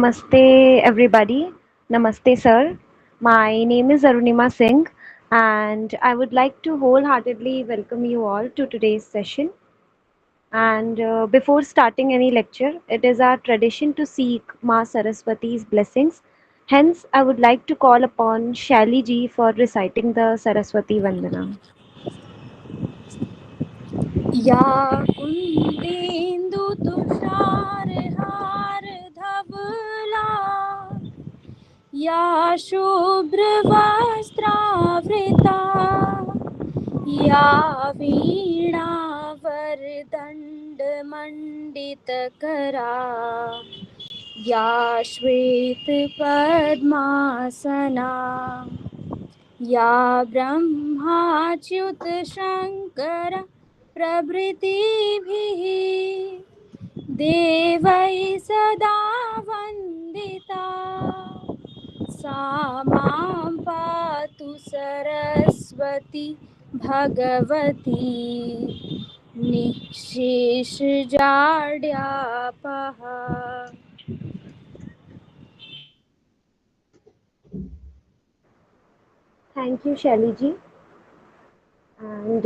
Namaste, everybody. Namaste, sir. My name is Arunima Singh, and I would like to wholeheartedly welcome you all to today's session. And before starting any lecture, it is our tradition to seek Ma Saraswati's blessings. Hence, I would like to call upon Shali ji for reciting the Saraswati Vandana. या कुन्देन्दु तुषारहार धवला या शुभ्रवस्त्रावृता या वीणावरदण्डमण्डितकरा या श्वेतपद्मासना या ब्रह्माच्युतशङ्कर प्रभृतिभिः देवैः सदा वन्दिता सा मां पातु Saraswati Bhagwati निःशेषजाड्यापः. Thank you, Shali ji. And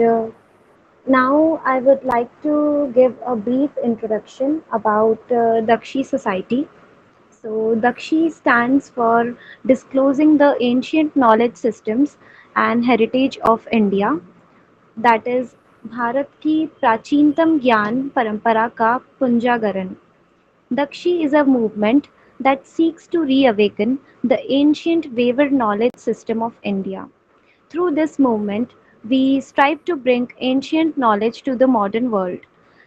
now I would like to give a brief introduction about Dakshi society. So, Dakshi stands for disclosing the ancient knowledge systems and heritage of India. That is, Bharat की प्राचीनतम ज्ञान परंपरा का पुंजागरण. Dakshi is a movement that seeks to reawaken the ancient wayward knowledge system of India. Through this movement, we strive to bring ancient knowledge to the modern world.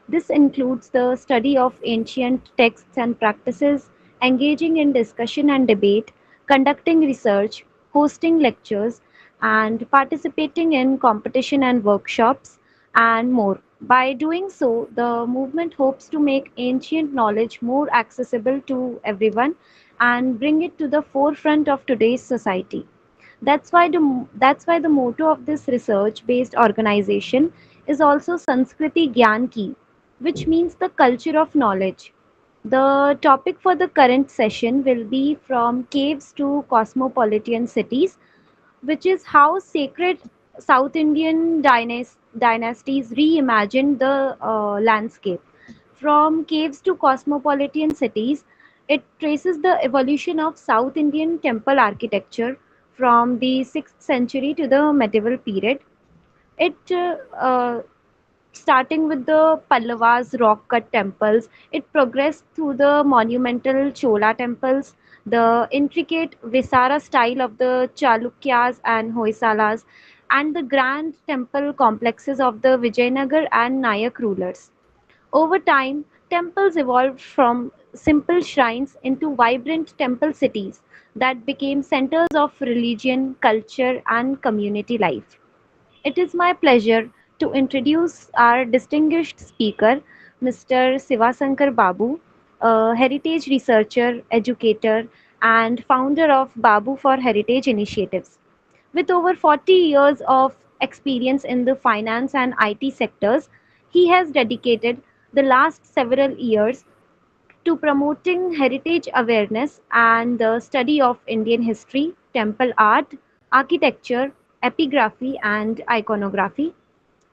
This includes the study of ancient texts and practices, engaging in discussion and debate, conducting research, hosting lectures, and participating in competition and workshops, and more. By doing so, the movement hopes to make ancient knowledge more accessible to everyone and bring it to the forefront of today's society. That's why the motto of this research-based organization is also Sanskriti Gyan Ki, which means the culture of knowledge. The topic for the current session will be from caves to cosmopolitan cities, which is how sacred South Indian dynasties reimagined the landscape. From caves to cosmopolitan cities, it traces the evolution of South Indian temple architecture from the 6th century to the medieval period. It starting with the Pallavas rock cut temples, it progressed through the monumental Chola temples, the intricate Vesara style of the Chalukyas and Hoysalas, and the grand temple complexes of the Vijayanagara and Nayak rulers. Over time, temples evolved from simple shrines into vibrant temple cities that became centers of religion, culture, and community life. It is my pleasure to introduce our distinguished speaker, Mr. Sivasankar Babu, a heritage researcher, educator, and founder of Babu for Heritage Initiatives. With over 40 years of experience in the finance and IT sectors, he has dedicated the last several years to promoting heritage awareness and the study of Indian history, temple art, architecture, epigraphy, and iconography.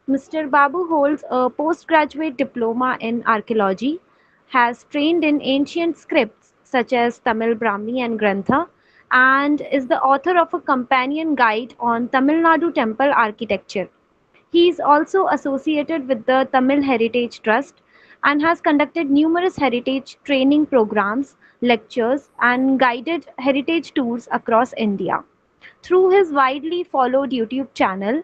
Mr. Babu holds a postgraduate diploma in archaeology, has trained in ancient scripts such as Tamil Brahmi and Grantha, and is the author of a companion guide on Tamil Nadu temple architecture. He is also associated with the Tamil Heritage Trust and has conducted numerous heritage training programs, lectures, and guided heritage tours across India. Through his widely followed YouTube channel,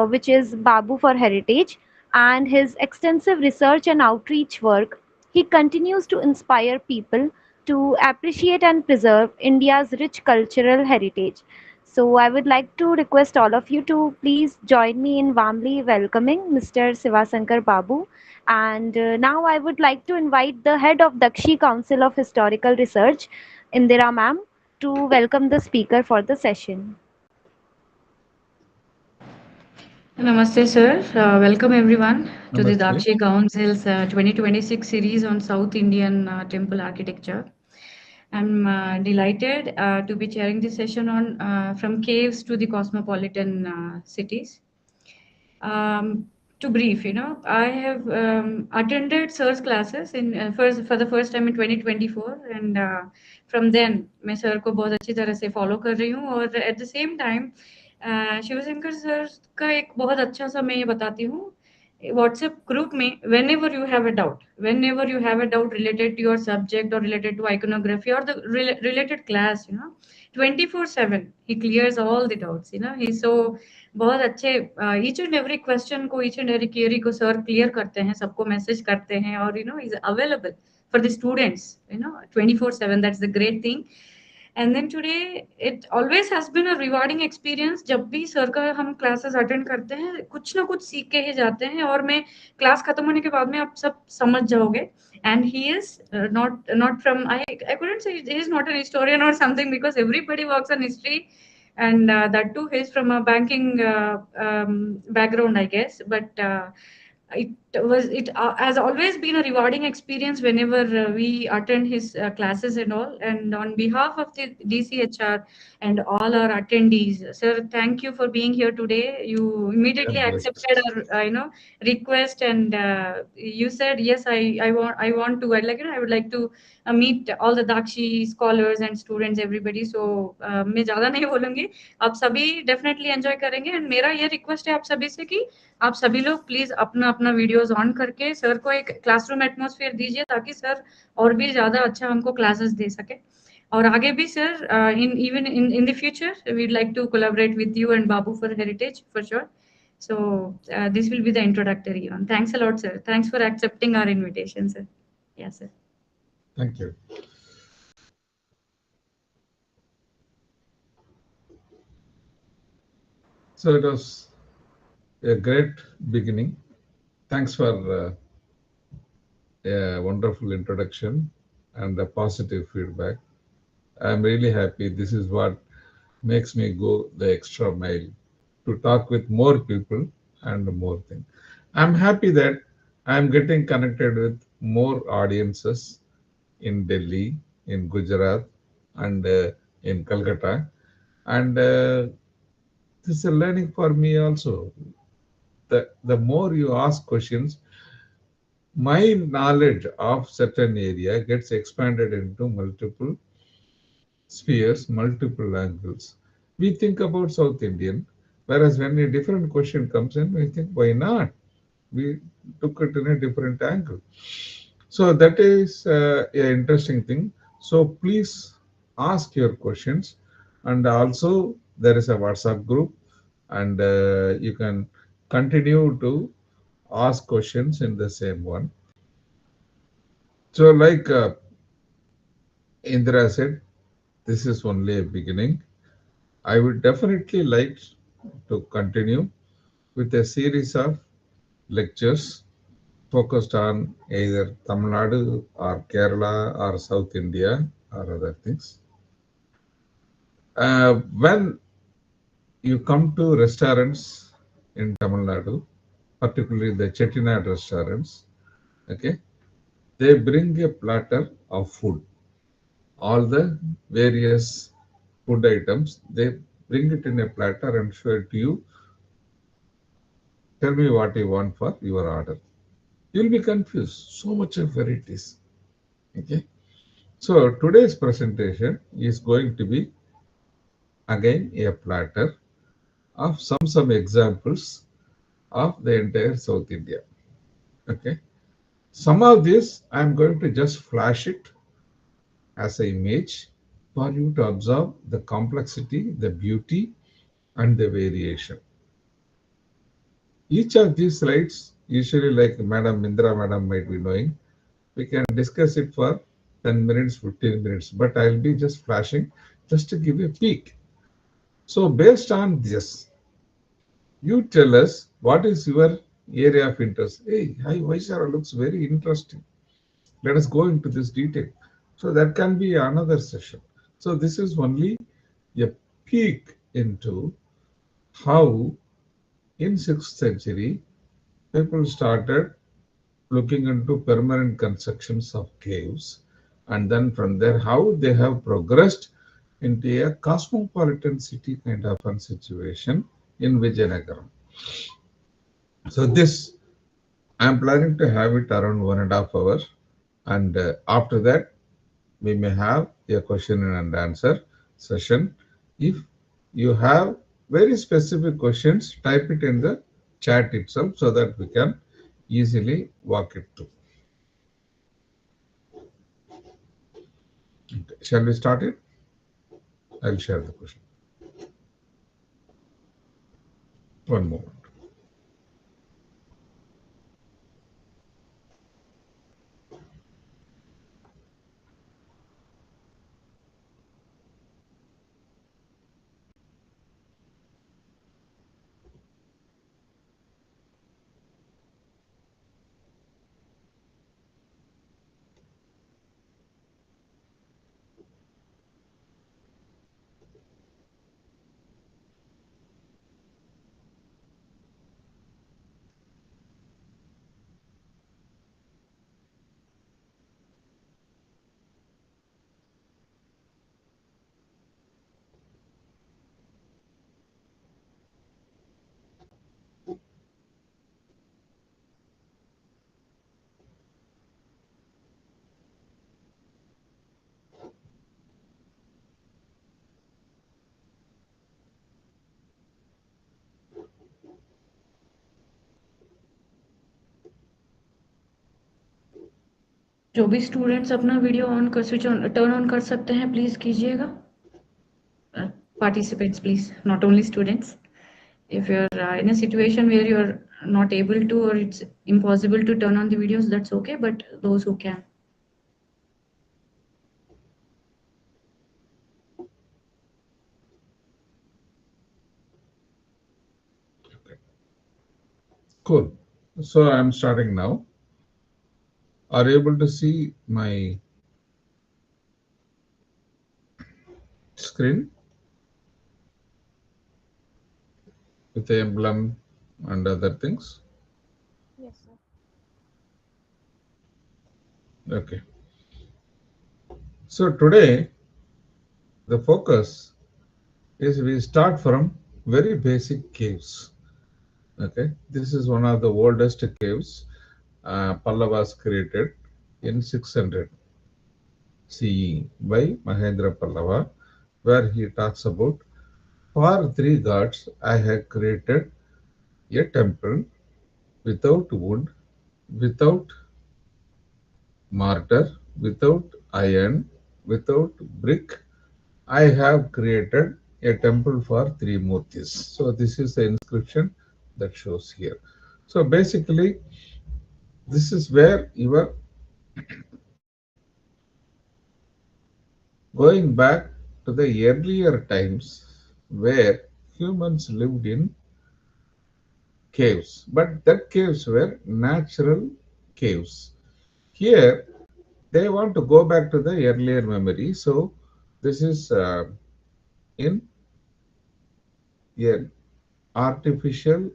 which is Babu for Heritage, and his extensive research and outreach work, he continues to inspire people to appreciate and preserve India's rich cultural heritage. So, I would like to request all of you to please join me in warmly welcoming Mr. Sivasankar Babu. And now I would like to invite the head of Dakshi Council of Historical Research, Indira ma'am, to welcome the speaker for the session. Namaste, sir. Welcome everyone to the Namaste. DAKSHI Council's 2026 series on South Indian temple architecture. I'm delighted to be chairing this session on from caves to the cosmopolitan cities. To brief, I have attended SIR's classes for the first time in 2024, and from then मैं sir को बहुत अच्छी तरह से follow कर रही हूँ और at the same time Shivshankar sir का एक बहुत अच्छा सा मैं ये बताती हूँ WhatsApp group में whenever you have a doubt related to your subject or related to iconography or the related class, 24/7 he clears all the doubts. He's so बहुत अच्छे ईच एंड एवरी क्वेश्चन को ईच एंड एवरी क्वेरी को sir clear करते हैं, सबको message करते हैं और is available for the students 24/7. That's the great thing. And then today it always has been a rewarding experience. जब भी सर का हम क्लासेस अटेंड करते हैं कुछ ना कुछ सीख के ही जाते हैं और मैं क्लास खत्म होने के बाद में आप सब समझ जाओगे. And he is not from I couldn't say he is not an historian or something because everybody works on history, and that too he's from a banking background, I guess. But it has always been a rewarding experience whenever we attend his classes and all. And on behalf of the DCHR and all our attendees, sir, thank you for being here today. You immediately God bless. accepted our request, and you said yes, I want to, I would like to meet all the Dakshi scholars and students, everybody. So मैं ज़्यादा नहीं बोलूँगी, आप सभी definitely enjoy करेंगे. And मेरा ये request है आप सभी से कि आप सभी लोग प्लीज अपना अपना वीडियोस ऑन करके सर को एक क्लासरूम एटमॉस्फेयर दीजिए ताकि सर और भी ज्यादा अच्छा हमको क्लासेस दे सके. और आगे भी sir in the future we'd like to collaborate with you and Babu for heritage for sure. So this will be the introductory one. Thanks a lot, sir. Thanks for accepting our invitation, sir. Yes, sir. Thank you. So it was a great beginning. Thanks for a wonderful introduction and a positive feedback. I'm really happy. This is what makes me go the extra mile to talk with more people and more things. I'm happy that I'm getting connected with more audiences in Delhi, in Gujarat, and in Calcutta. And this is a learning for me also. The more you ask questions, my knowledge of certain area gets expanded into multiple spheres, multiple angles. We think about South Indian, whereas when a different question comes in, we think, why not? We took it in a different angle. So that is an interesting thing. So please ask your questions. And also there is a WhatsApp group, and you can continue to ask questions in the same one. So like Indra said, this is only a beginning. I would definitely like to continue with a series of lectures focused on either Tamil Nadu or Kerala or South India or other things. When you come to restaurants in Tamil Nadu, particularly the Chettinad restaurants, okay, they bring a platter of food. All the various food items, they bring it in a platter and show it to you. Tell me what you want for your order. You'll be confused. So much of varieties. Okay. So today's presentation is going to be again a platter of some examples of the entire South India. Okay. Some of this I'm going to just flash it as an image for you to observe the complexity, the beauty, and the variation. Each of these slides, usually like Madam Indra Madam might be knowing, we can discuss it for 10 minutes, 15 minutes, but I'll be just flashing just to give you a peek. So based on this, you tell us what is your area of interest. Hey, Vesara looks very interesting. Let us go into this detail. So that can be another session. So this is only a peek into how in 6th century people started looking into permanent constructions of caves, and then from there how they have progressed into a cosmopolitan city kind of a situation in Vijayanagara. So this I'm planning to have it around 1.5 hours, and after that we may have a question and answer session. If you have very specific questions, type it in the chat itself so that we can easily walk it through. Okay. Shall we start it? I'll share the question. One moment. जो भी students अपना video on कर switch on turn on कर सकते हैं please कीजिएगा. Participants, please, not only students. If you're in a situation where you're not able to or it's impossible to turn on the videos, that's okay, but those who can. Okay. Cool. So I'm starting now. Are you able to see my screen with the emblem and other things? Yes, sir. Okay. So today the focus is we start from very basic caves. Okay, this is one of the oldest caves Pallavas created in 600 CE by Mahendra Pallava, where he talks about for three gods I have created a temple without wood, without mortar, without iron, without brick. I have created a temple for three murtis. So this is the inscription that shows here. So basically, this is where you are going back to the earlier times where humans lived in caves, but that caves were natural caves. Here, they want to go back to the earlier memory. So this is in a artificial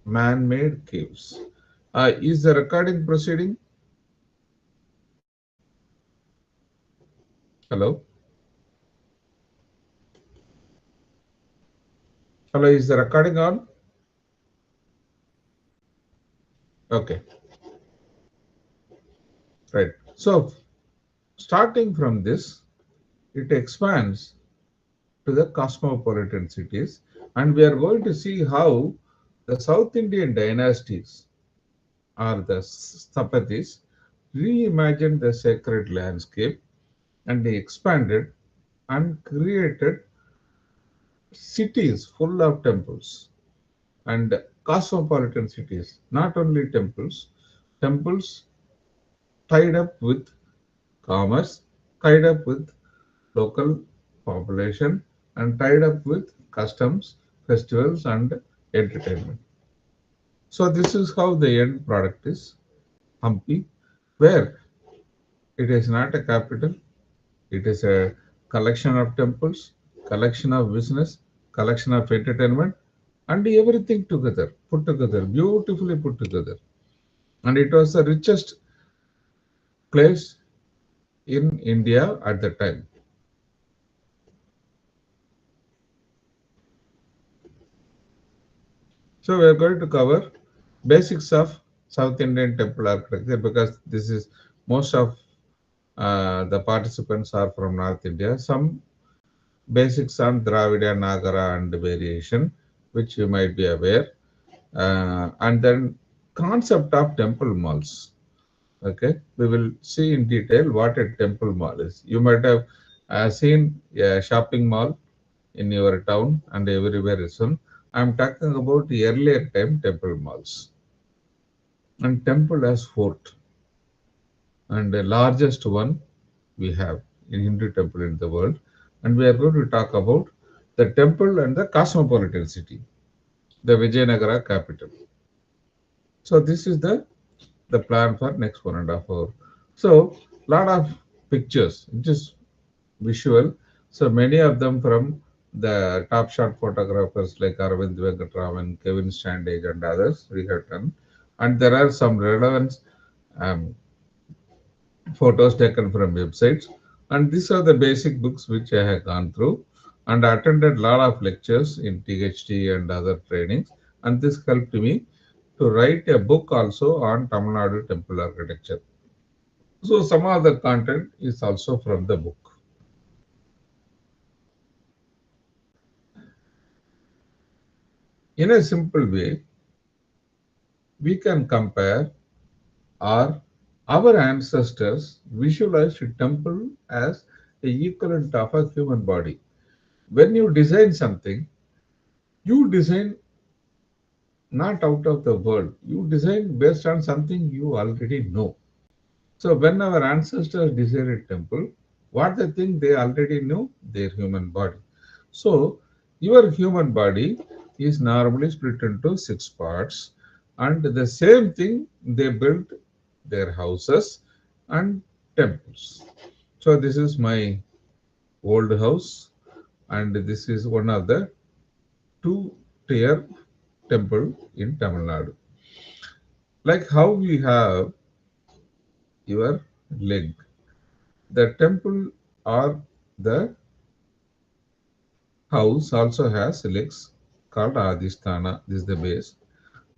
man-made caves. Is the recording proceeding? Hello? Hello, is the recording on? Okay, right. So starting from this, it expands to the cosmopolitan cities, and we are going to see how the South Indian dynasties or the Sthapatis reimagined the sacred landscape, and they expanded and created cities full of temples and cosmopolitan cities, not only temples, temples tied up with commerce, tied up with local population, and tied up with customs, festivals, and entertainment. So this is how the end product is Hampi, where it is not a capital, it is a collection of temples, collection of business, collection of entertainment, and everything together, put together, beautifully put together. And it was the richest place in India at the time. So we are going to cover basics of South Indian temple architecture because this is most of the participants are from North India. Some basics on Dravida, Nagara and variation, which you might be aware. And then concept of temple malls. Okay, we will see in detail what a temple mall is. You might have seen a shopping mall in your town and everywhere else. I'm talking about the earlier time temple malls. And temple as fort, and the largest one we have in Hindu temple in the world. And we are going to talk about the temple and the cosmopolitan city, the Vijayanagara capital. So this is the plan for next 1.5 hours. So lot of pictures, just visual. So many of them from the top shot photographers like Arvind Venkatraman, Kevin Standage, and others we have done. And there are some relevant um, photos taken from websites. And these are the basic books which I have gone through and attended a lot of lectures in THT and other trainings. And this helped me to write a book also on Tamil Nadu temple architecture. So some of the content is also from the book. In a simple way, we can compare or our ancestors visualized a temple as the equivalent of a human body. When you design something, you design not out of the world. You design based on something you already know. So when our ancestors designed a temple, what they think they already knew? Their human body. So your human body is normally split into 6 parts, and the same thing they built their houses and temples. So this is my old house, and this is one of the two-tier temple in Tamil Nadu. Like how we have your leg. The temple or the house also has legs called Adhisthana. This is the base.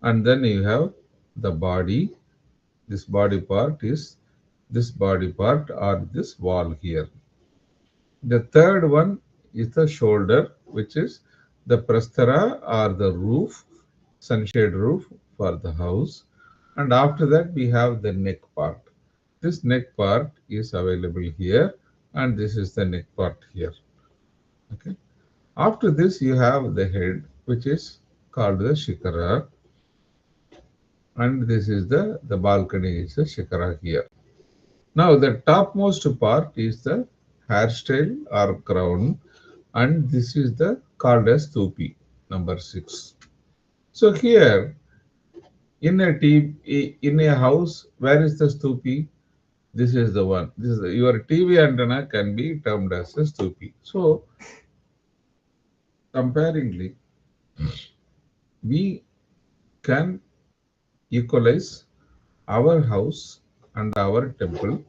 And then you have the body. This body part is this body part or this wall here. The third one is the shoulder, which is the prasthara or the roof, sunshade roof for the house. And after that, we have the neck part. This neck part is available here, and this is the neck part here. Okay. After this, you have the head, which is called the shikara, and this is the balcony is the shikara here. Now, the topmost part is the hairstyle or crown, and this is the called as tupi, number 6. So here in a house, where is the stupi? This is the one. This is your TV antenna can be termed as a stupi. So comparingly, we can equalize our house and our temple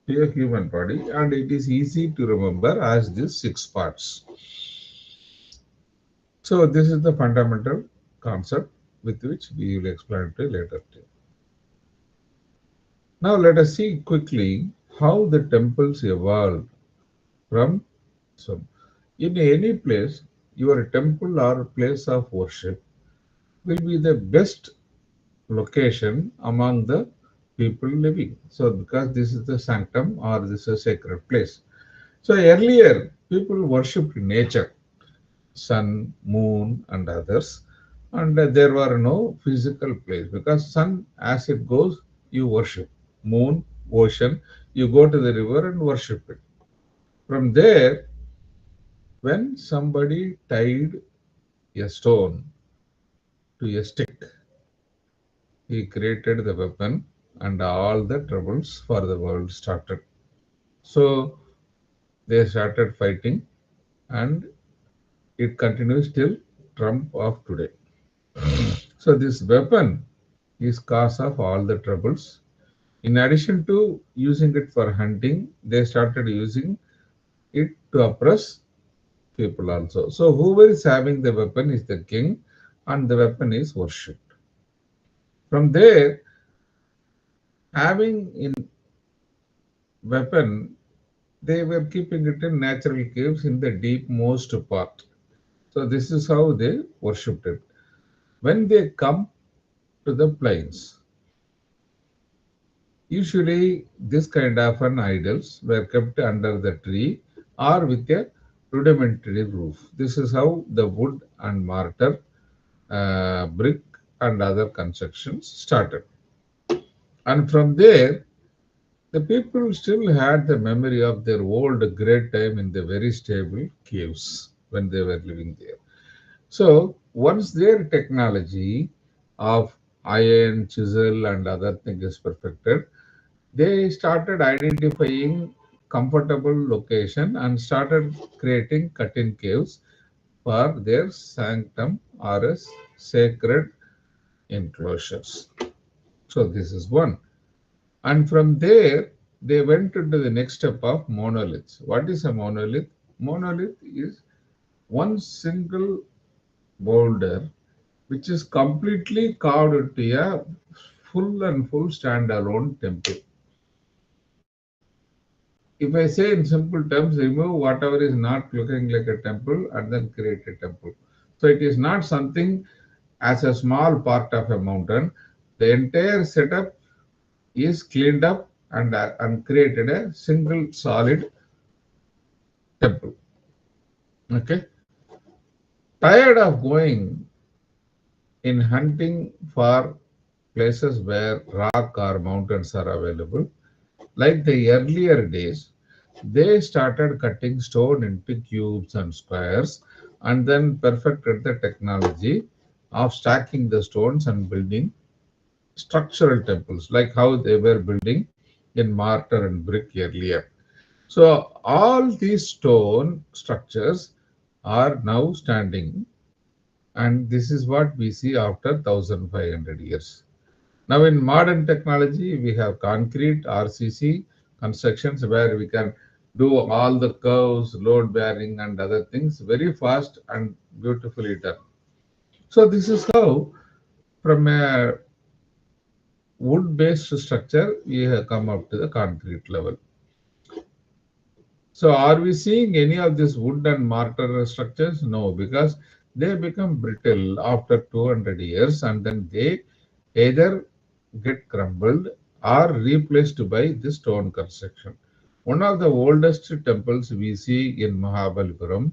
to a human body, and it is easy to remember as these 6 parts. So this is the fundamental concept with which we will explain to you later. Now let us see quickly how the temples evolved from. So in any place, your temple or place of worship will be the best location among the people living. So because this is the sanctum or this is a sacred place. So earlier people worshipped nature, sun, moon and others, and there were no physical place because sun as it goes you worship, moon, ocean, you go to the river and worship it. From there, when somebody tied a stone to a stick, he created the weapon and all the troubles for the world started. So they started fighting and it continues till Trump of today. So this weapon is cause of all the troubles In addition to using it for hunting, they started using it to oppress people also. So whoever is having the weapon is the king, and the weapon is worshipped. From there, having in weapon, they were keeping it in natural caves in the deepmost part. So this is how they worshipped it. When they come to the plains, usually this kind of an idols were kept under the tree or with a rudimentary roof. This is how the wood and mortar, brick and other constructions started. And from there, the people still had the memory of their old great time in the very stable caves when they were living there. So once their technology of iron, chisel, and other things is perfected, they started identifying comfortable location and started creating cut-in caves for their sanctum or as sacred enclosures. So this is one. And from there, they went into the next step of monoliths. What is a monolith? Monolith is one single boulder which is completely carved into a full and full standalone temple. If I say in simple terms, remove whatever is not looking like a temple and then create a temple. So it is not something as a small part of a mountain. The entire setup is cleaned up and created a single solid temple. Okay. Tired of going in hunting for places where rock or mountains are available, like the earlier days, they started cutting stone into cubes and squares and then perfected the technology of stacking the stones and building structural temples, like how they were building in mortar and brick earlier. So all these stone structures are now standing, and this is what we see after 1500 years. Now in modern technology, we have concrete RCC constructions where we can do all the curves, load bearing and other things very fast and beautifully done. So this is how from a wood based structure we have come up to the concrete level. So are we seeing any of these wood and mortar structures? No, because they become brittle after 200 years and then they either get crumbled or replaced by the stone construction. One of the oldest temples we see in Mahabalipuram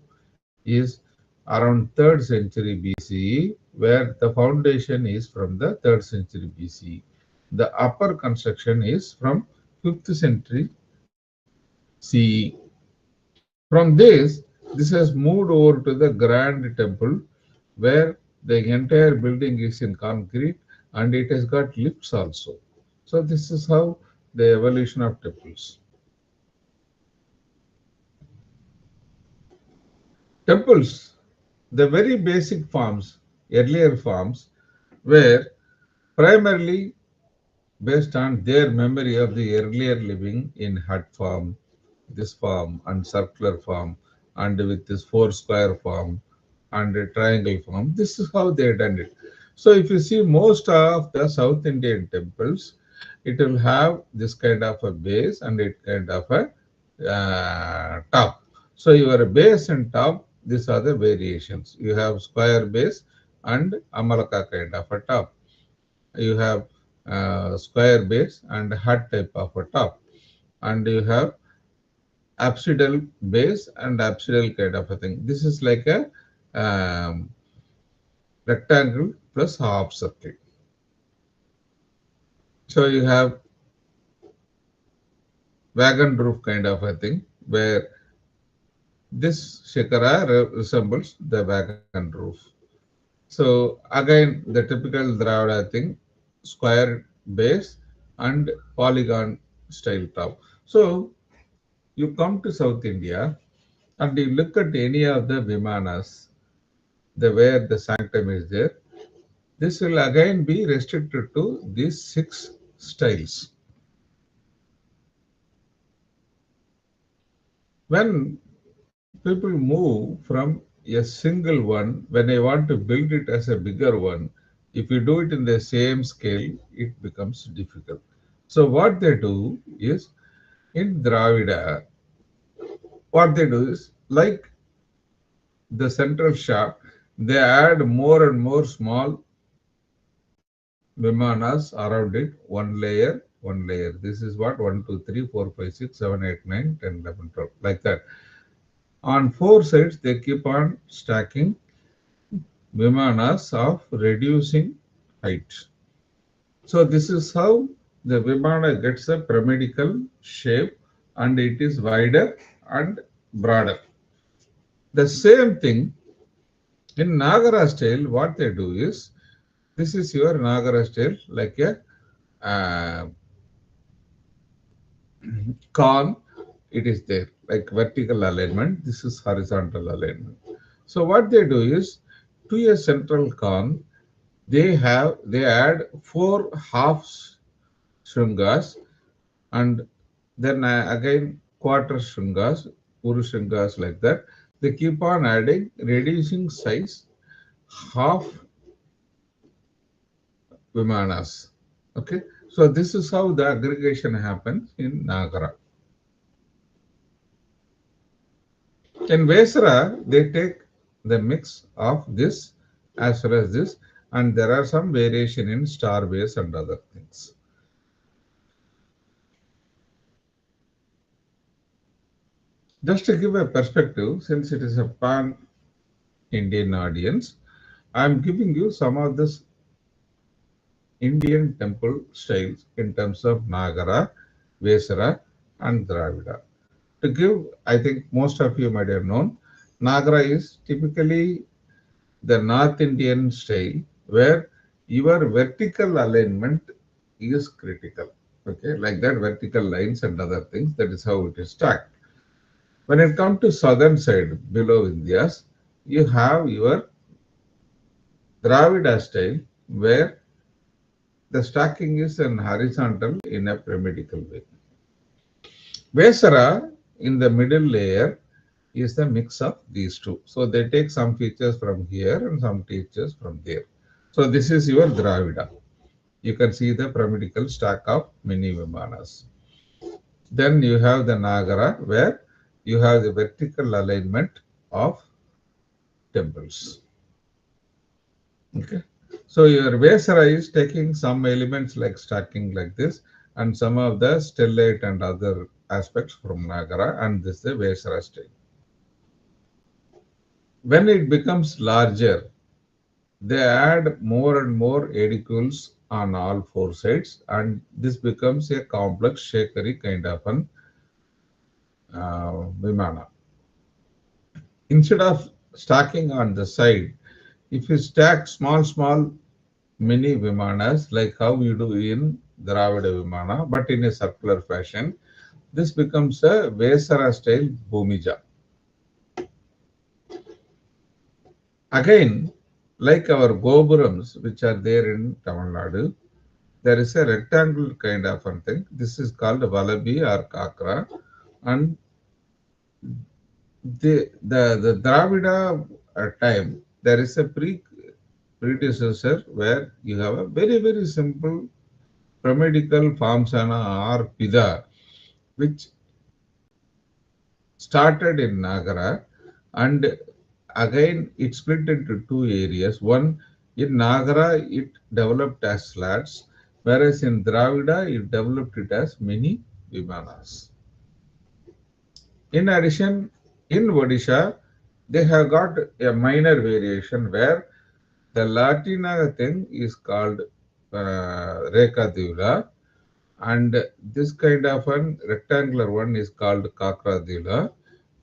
is around 3rd century BCE, where the foundation is from the 3rd century BCE. The upper construction is from 5th century CE. From this has moved over to the grand temple where the entire building is in concrete and it has got lifts also. So this is how the evolution of temples. Temples, the very basic forms, earlier forms, were primarily based on their memory of the earlier living in hut form, this form and circular form and with this four square form and a triangle form. This is how they done it. So if you see most of the South Indian temples, it will have this kind of a base and it kind of a top. So your base and top, these are the variations. You have square base and Amalaka kind of a top. You have square base and hut type of a top. And you have apsidal base and apsidal kind of a thing. This is like a rectangle plus half circle. So you have wagon roof kind of a thing where this shikara resembles the wagon roof. So again the typical Dravida thing, square base and polygon style top. So you come to South India and you look at any of the Vimanas, the where the sanctum is there, this will again be restricted to these six styles. When people move from a single one, when I want to build it as a bigger one, if you do it in the same scale, it becomes difficult. So what they do is, in Dravida, what they do is, like the central shaft, they add more and more small vimanas around it, one layer. This is what 1, 2, 3, 4, 5, 6, 7, 8, 9, 10, 11, 12, like that. On four sides, they keep on stacking vimanas of reducing height. So this is how the vimana gets a pyramidal shape, and it is wider and broader. The same thing in Nagara style, what they do is, this is your Nagara style, like a con, it is there, like vertical alignment. This is horizontal alignment. So what they do is, to a central con, they add four half shungas, and then again quarter shungas, uru shungas, like that. They keep on adding, reducing size, half vimanas. Okay, so this is how the aggregation happens in Nagara. In Vesara, they take the mix of this as well as this, and there are some variation in star base and other things. Just to give a perspective, since it is a pan-Indian audience, I am giving you some of this Indian temple styles in terms of Nagara, Vesara, and Dravida. To give, I think most of you might have known, Nagara is typically the North Indian style where your vertical alignment is critical. Okay, like that, vertical lines and other things, that is how it is stacked. When it comes to southern side below India's, you have your Dravida style where the stacking is an horizontal in a pyramidal way. Vesara in the middle layer is the mix of these two. So they take some features from here and some features from there. So this is your Dravida. You can see the pyramidal stack of many Vimanas. Then you have the Nagara where you have the vertical alignment of temples. Okay. So your Vesara is taking some elements like stacking like this, and some of the stellate and other aspects from Nagara, and this is the Vesara style. When it becomes larger, they add more and more edicules on all four sides, and this becomes a complex shakari kind of an Vimana. Instead of stacking on the side, if you stack small mini Vimanas, like how you do in Dravida Vimana, but in a circular fashion, this becomes a Vesara style Bhumija. Again, like our Gopurams, which are there in Tamilnadu, there is a rectangle kind of a thing. This is called Valabi or Kakra, and the Dravida time, there is a predecessor where you have a very simple pyramidal Famsana or Pida, which started in Nagara, and again it split into two areas. One, in Nagara it developed as slats, whereas in Dravida it developed it as mini Vimanas. In addition, in Odisha, they have got a minor variation where the Latina thing is called Reka Divla, and this kind of an rectangular one is called Kakra Divla,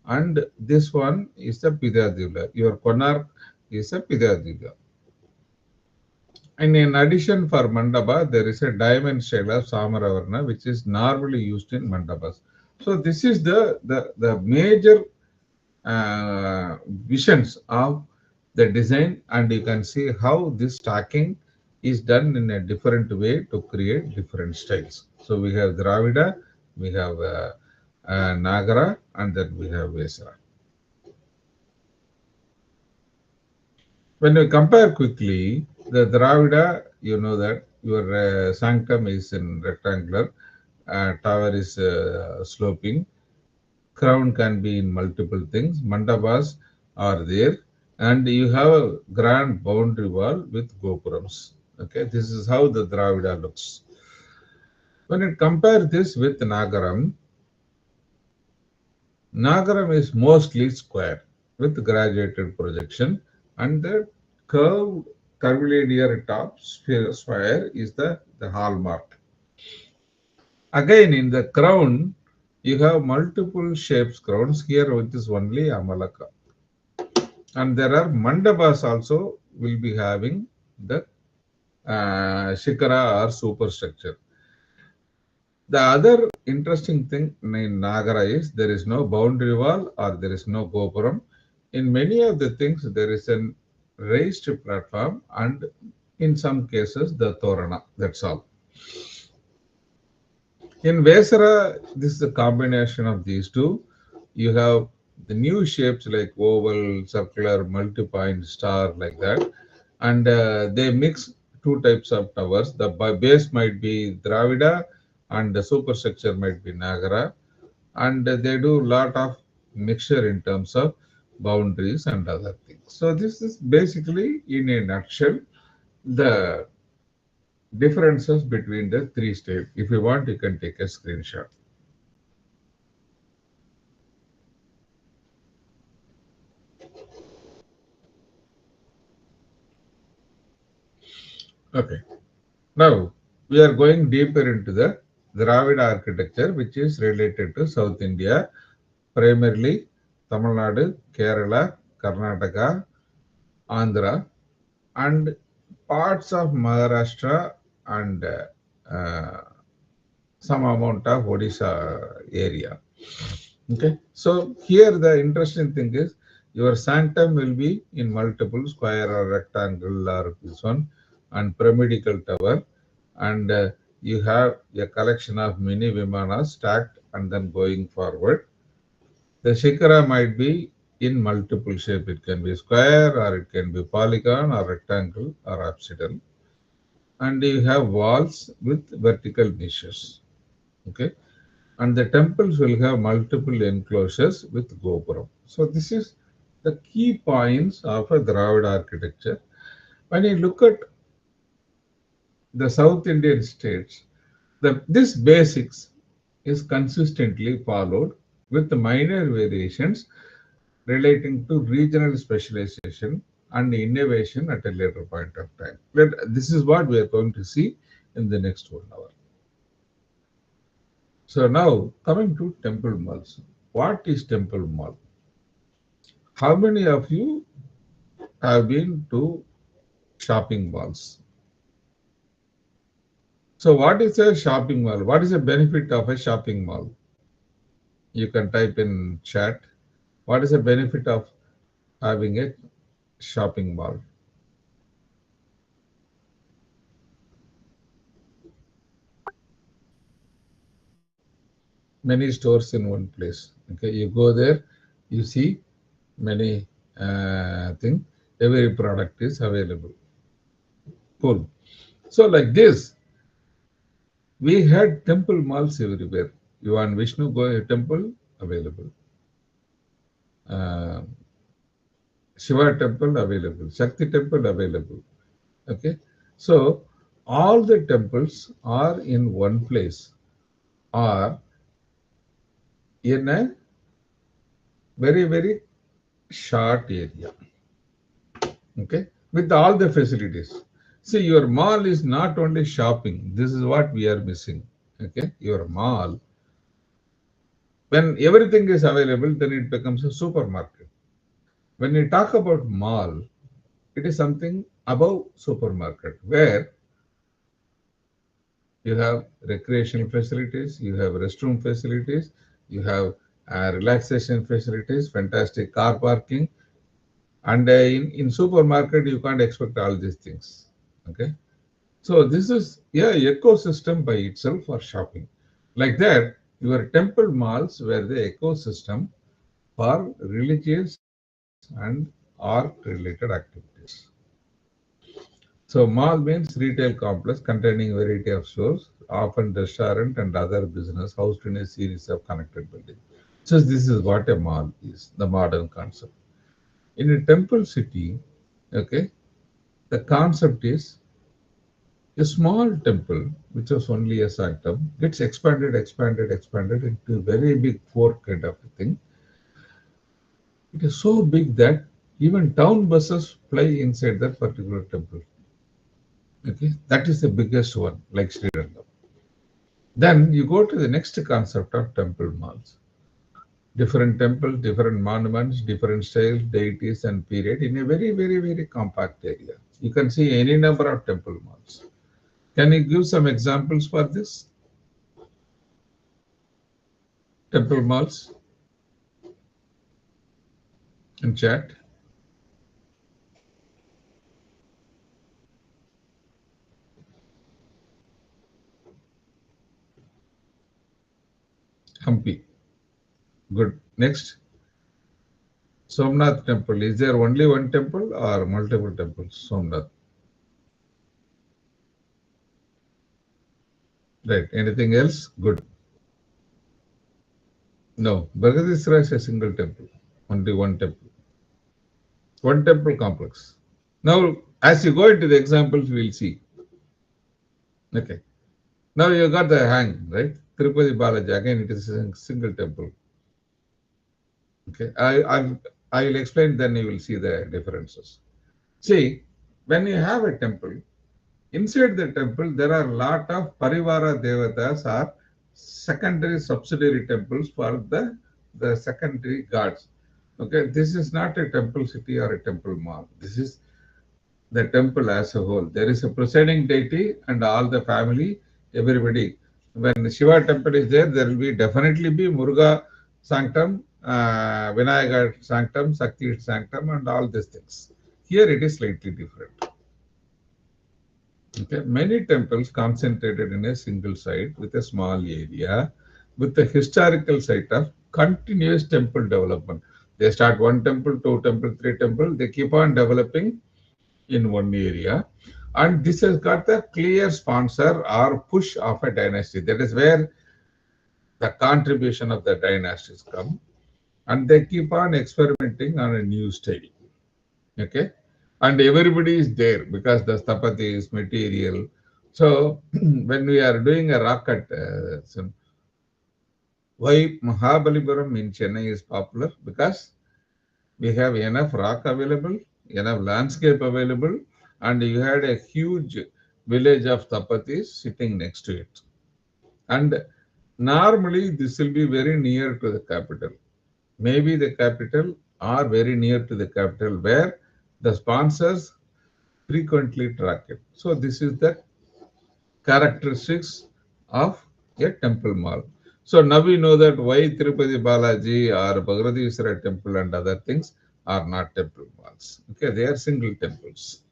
and this one is the Pida Divla. Your Konark is a Pida Divla. And in addition, for Mandapa, there is a diamond style of Samaravarna, which is normally used in Mandapas. So this is the major visions of the design, and you can see how this stacking is done in a different way to create different styles. So we have Dravida, we have Nagara, and then we have Vesara. When we compare quickly, the Dravida, you know that your sanctum is in rectangular, tower is sloping, crown can be in multiple things, mandabas are there, and you have a grand boundary wall with gopurams. Okay, this is how the Dravida looks. When you compare this with Nagaram, Nagaram is mostly square with graduated projection, and the curvilinear top sphere is the hallmark. Again, in the crown, you have multiple shapes crowns. Here, which is only Amalaka. And there are mandabas also will be having the shikara or superstructure. The other interesting thing in Nagara is there is no boundary wall or there is no gopuram. In many of the things, there is a raised platform and in some cases the torana. That's all. In Vesara, this is a combination of these two. You have the new shapes like oval, circular, multi-point, star, like that. And they mix two types of towers. The base might be Dravida and the superstructure might be Nagara. And they do a lot of mixture in terms of boundaries and other things. So this is basically, in a nutshell, the differences between the three states. If you want, you can take a screenshot. Okay. Now, we are going deeper into the Dravida architecture, which is related to South India, primarily Tamil Nadu, Kerala, Karnataka, Andhra, and parts of Maharashtra and some amount of Odisha area. Okay, so here the interesting thing is your sanctum will be in multiple square or rectangle or this one and pyramidal tower, and you have a collection of mini vimanas stacked and then going forward. The shikara might be in multiple shape. It can be square or it can be polygon or rectangle or apsidal. And you have walls with vertical niches. Okay. And the temples will have multiple enclosures with gopuram. So this is the key points of a Dravida architecture. When you look at the South Indian states, this basics is consistently followed with minor variations relating to regional specialization and innovation at a later point of time. This is what we are going to see in the next 1 hour. So now coming to temple malls. What is temple mall? How many of you have been to shopping malls? So what is a shopping mall? What is the benefit of a shopping mall? You can type in chat. What is the benefit of having a shopping mall? Many stores in one place. Okay, you go there, you see many things. Every product is available. Cool. So like this, we had temple malls everywhere. You want Vishnu, go a temple, available. Shiva temple, available. Shakti temple, available. Okay. So all the temples are in one place or in a very, very short area. Okay. With all the facilities. See, your mall is not only shopping. This is what we are missing. Okay. Your mall, when everything is available, then it becomes a supermarket. When we talk about mall, it is something above supermarket where you have recreational facilities, you have restroom facilities, you have relaxation facilities, fantastic car parking, and in supermarket you can't expect all these things. Okay, so this is ecosystem by itself for shopping. Like that, Your temple malls were the ecosystem for religious and art-related activities. So mall means retail complex containing variety of stores, often restaurant and other business housed in a series of connected buildings. So this is what a mall is, the modern concept. In a temple city, okay, the concept is a small temple, which was only a sanctum, gets expanded into a very big fort kind of a thing. It is so big that even town buses fly inside that particular temple. Okay, that is the biggest one, like Sri Rangam. Then you go to the next concept of temple malls. Different temples, different monuments, different styles, deities, and period in a very compact area. You can see any number of temple malls. Can you give some examples for this? Temple malls in chat. Hampi. Good. Next. Somnath temple. Is there only one temple or multiple temples? Somnath. Right. Anything else? Good. No. Bhagadisra is a single temple. Only one temple. One temple complex. Now, as you go into the examples, we will see. Okay. Now you got the hang, right? Tirupati Balaji. Again, it is a single temple. Okay. I will explain, then you will see the differences. See, when you have a temple, inside the temple, there are a lot of Parivara Devatas or secondary subsidiary temples for the secondary gods. Okay, this is not a temple city or a temple mall. This is the temple as a whole. There is a presiding deity and all the family, everybody. When Shiva temple is there, there will be definitely be Muruga sanctum, Vinayaka sanctum, Sakti sanctum, and all these things. Here it is slightly different. Okay, many temples concentrated in a single site with a small area, with the historical site of continuous temple development. They start one temple, two temple, three temple. They keep on developing in one area, and this has got the clear sponsor or push of a dynasty. That is where the contribution of the dynasties come, and they keep on experimenting on a new style. Okay, and everybody is there because the stapati is material. So when we are doing a rock cut, why Mahabalipuram in Chennai is popular? Because we have enough rock available, enough landscape available, and you had a huge village of tapatis sitting next to it. And normally this will be very near to the capital. Maybe the capital or very near to the capital where the sponsors frequently track it. So this is the characteristics of a temple mall. So now we know that why Tirupati Balaji or Bhagavatiswara temple and other things are not temple malls. Okay, they are single temples.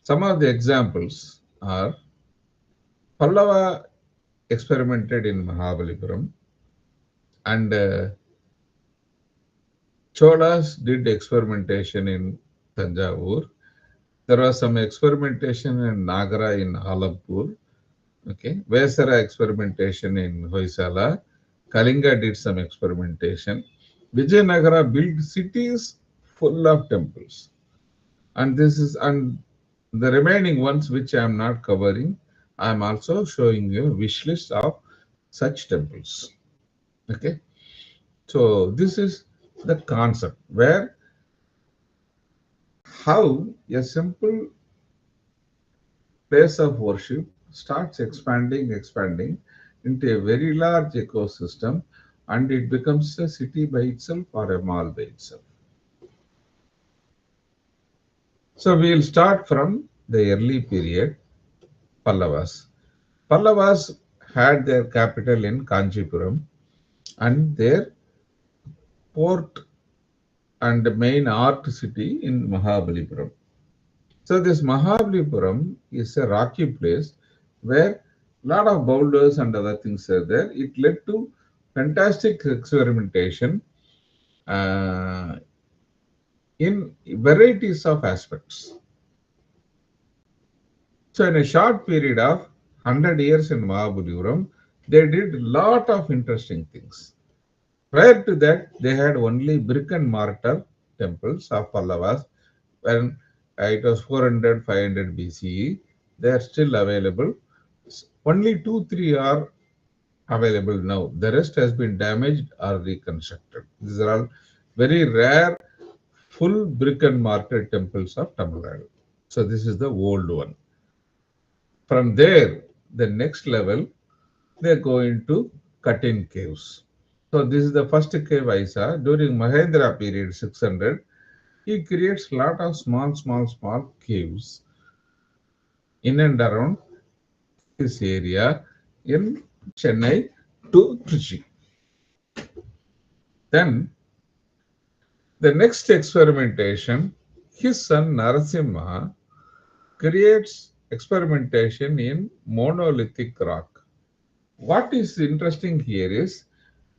Some of the examples are Pallava experimented in Mahabalipuram, and Cholas did experimentation in Tanjavur. There was some experimentation in Nagara in Alampur. Okay, Vesara experimentation in Hoysala. Kalinga did some experimentation. Vijayanagara built cities full of temples. And the remaining ones which I am not covering, I am also showing you a wish list of such temples. Okay, so this is the concept where how a simple place of worship starts expanding into a very large ecosystem, and it becomes a city by itself or a mall by itself. So we will start from the early period, Pallavas. Pallavas had their capital in Kanchipuram and their port and main art city in Mahabalipuram. So this Mahabalipuram is a rocky place where lot of boulders and other things are there. It led to fantastic experimentation uh, in varieties of aspects. So in a short period of 100 years in Mahabalipuram, they did a lot of interesting things. Prior to that, they had only brick and mortar temples of Pallavas. When it was 400, 500 BCE, they are still available. Only 2, 3 are available now. The rest has been damaged or reconstructed. These are all very rare full brick and mortar temples of Tamilnadu. So this is the old one. From there, the next level, they go into cut-in caves. So this is the first cave I saw during Mahendra period 600. He creates lot of small caves in and around this area in Chennai to Trichy. Then the next experimentation, his son Narasimha creates experimentation in monolithic rock. What is interesting here is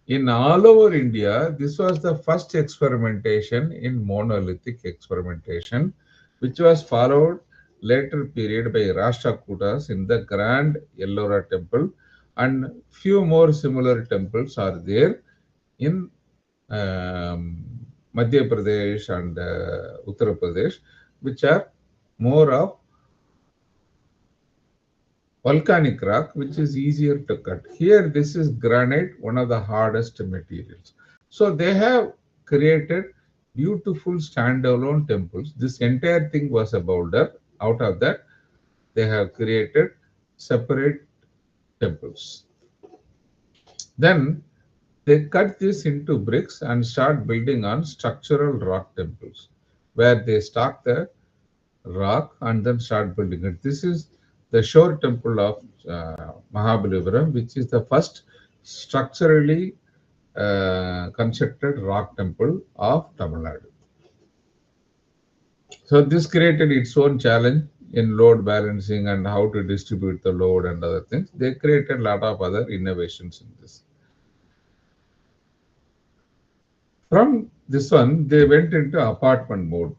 in all over India, this was the first experimentation in monolithic experimentation, which was followed later period by Rashtrakutas in the Grand Ellora temple, and few more similar temples are there in Madhya Pradesh and Uttar Pradesh, which are more of volcanic rock, which is easier to cut. Here, this is granite, one of the hardest materials. So they have created beautiful standalone temples. This entire thing was a boulder. Out of that, they have created separate temples. Then they cut this into bricks and start building on structural rock temples, where they stock the rock and then start building it. This is the shore temple of Mahabalipuram, which is the first structurally constructed rock temple of Tamil Nadu. So this created its own challenge in load balancing and how to distribute the load and other things. They created a lot of other innovations in this. From this one, they went into apartment mode.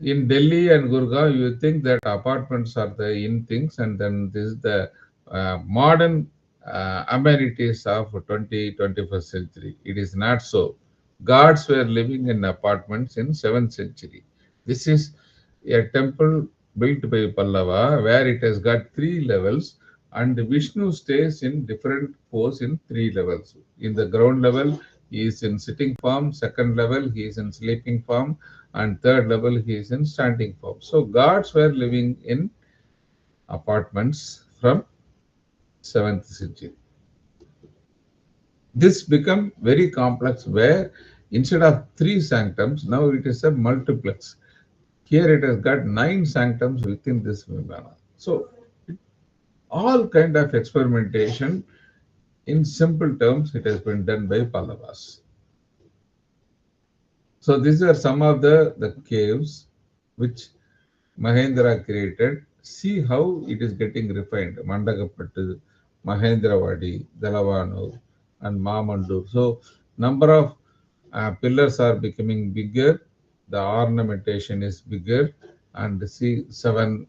In Delhi and Gurgaon, you think that apartments are the in things, and then this is the modern amenities of 21st century. It is not so. Gods were living in apartments in 7th century. This is a temple built by Pallava where it has got 3 levels, and Vishnu stays in different pose in 3 levels. In the ground level, he is in sitting form. Second level, he is in sleeping form, and third level he is in standing form. So gods were living in apartments from 7th century. This become very complex where instead of 3 sanctums, now it is a multiplex. Here it has got 9 sanctums within this Vimana. So all kind of experimentation in simple terms, it has been done by Pallavas. So these are some of the caves which Mahendra created. See how it is getting refined. Mandagapattu, Mahendravadi, Dalavanu, and Mamandur. So number of pillars are becoming bigger. The ornamentation is bigger. And see 7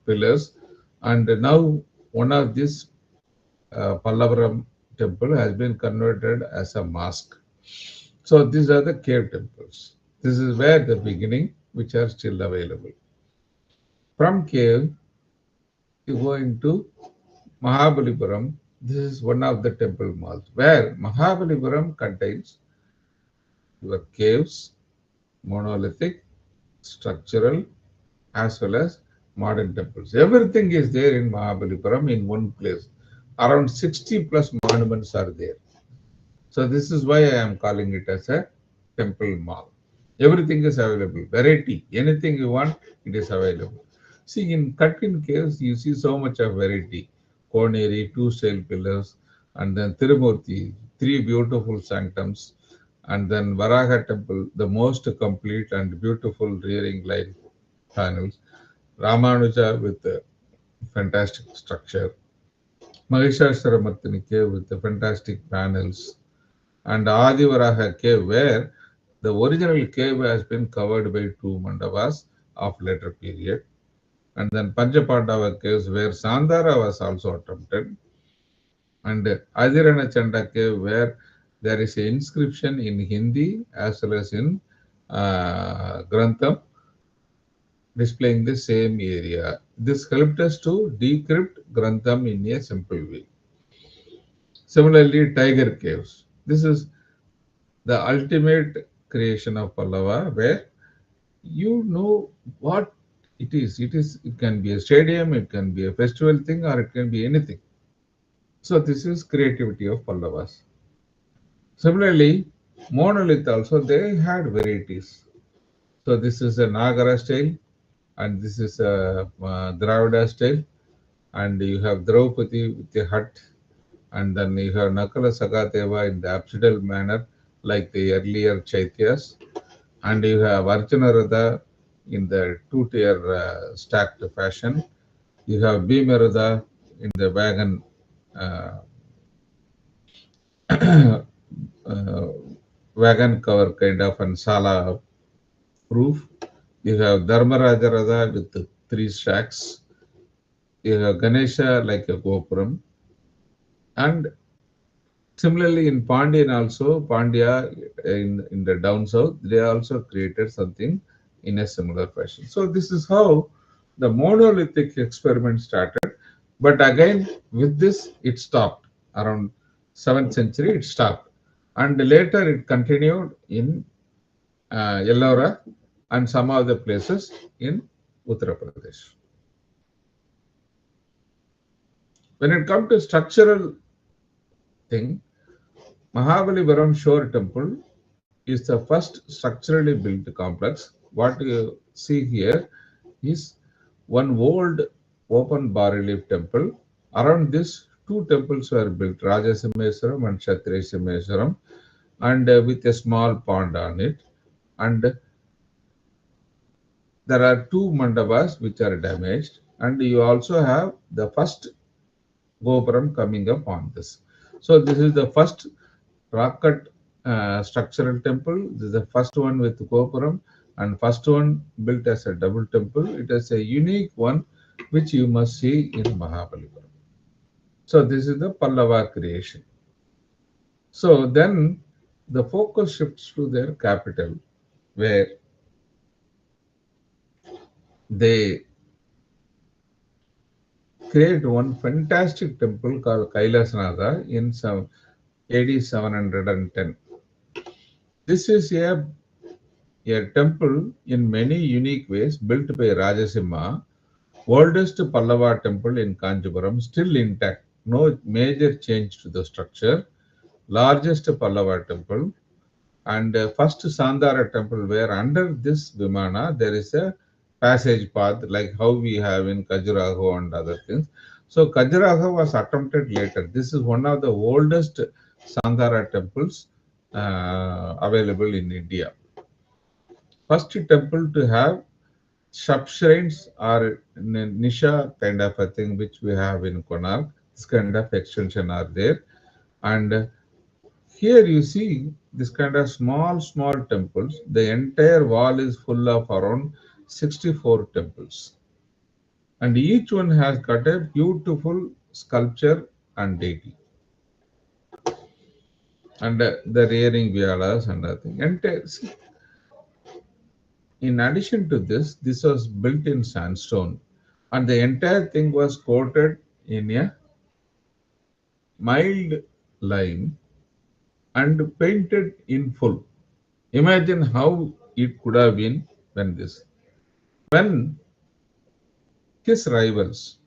pillars. And now one of these Pallavaram temple has been converted as a mosque. So these are the cave temples. This is where the beginning, which are still available. From cave, you go into Mahabalipuram. This is one of the temple malls, where Mahabalipuram contains your caves, monolithic, structural, as well as modern temples. Everything is there in Mahabalipuram in one place. Around 60 plus monuments are there. So this is why I am calling it as a temple mall. Everything is available. Variety. Anything you want, it is available. See, in cut-in caves, you see so much of variety. Koneri, 2 style pillars, and then Tirumurti, 3 beautiful sanctums, and then Varaha temple, the most complete and beautiful rearing line panels. Ramanuja with fantastic structure. Mahishasuramartini cave with the fantastic panels, and Adivaraha cave where the original cave has been covered by two mandavas of later period. And then Panchapandava caves where Sandara was also attempted, and Adirana Chanda cave where there is an inscription in Hindi as well as in Grantham displaying the same area. This helped us to decrypt Grantham in a simple way. Similarly, Tiger Caves. This is the ultimate creation of Pallava where you know what it is. It can be a stadium, it can be a festival thing, or it can be anything. So this is creativity of Pallavas. Similarly, monolith also they had varieties. So this is a Nagara style, and this is a Dravida style, and you have Draupadi with the hut, and then you have Nakala Sagadeva in the absidal manner, like the earlier Chaityas, and you have Arjuna Radha in the two-tier stacked fashion. You have Bhima Radha in the wagon uh, uh, wagon cover kind of and sala roof. You have Dharmaraja Radha with the three stacks. You have Ganesha like a Gopuram. And similarly in Pandian also, Pandya in the down south, they also created something in a similar fashion. So this is how the monolithic experiment started. But again, with this, it stopped. Around 7th century, it stopped. And later it continued in Ellora and some other places in Uttar Pradesh. When it comes to structural thing, Mahabalipuram Shore Temple is the first structurally built complex. What you see here is one old open bas-relief temple. Around this, two temples were built, Rajasimheswaram and Kshatriya and with a small pond on it. And there are two mandavas which are damaged, and you also have the first gopuram coming up on this. So this is the first rock cut structural temple. This is the first one with gopuram, and first one built as a double temple. It is a unique one which you must see in Mahabalipuram. So this is the Pallava creation. So then the focus shifts to their capital, where they create one fantastic temple called Kailasanatha in some AD 710. This is a temple in many unique ways built by Rajasimha, oldest Pallava temple in Kanchipuram, still intact, no major change to the structure, largest Pallava temple, and first Sandara temple where under this Vimana there is a passage path like how we have in Khajuraho and other things. So Khajuraho was attempted later. This is one of the oldest Sandara temples available in India. First temple to have sub-shrines or nisha kind of a thing which we have in Konark. This kind of extension are there. And here you see this kind of small temples. The entire wall is full of around 64 temples. And each one has got a beautiful sculpture and deity. And the rearing Vyalas and other thing. And in addition to this, this was built in sandstone. And the entire thing was coated in a mild lime and painted in full. Imagine how it could have been when his rivals,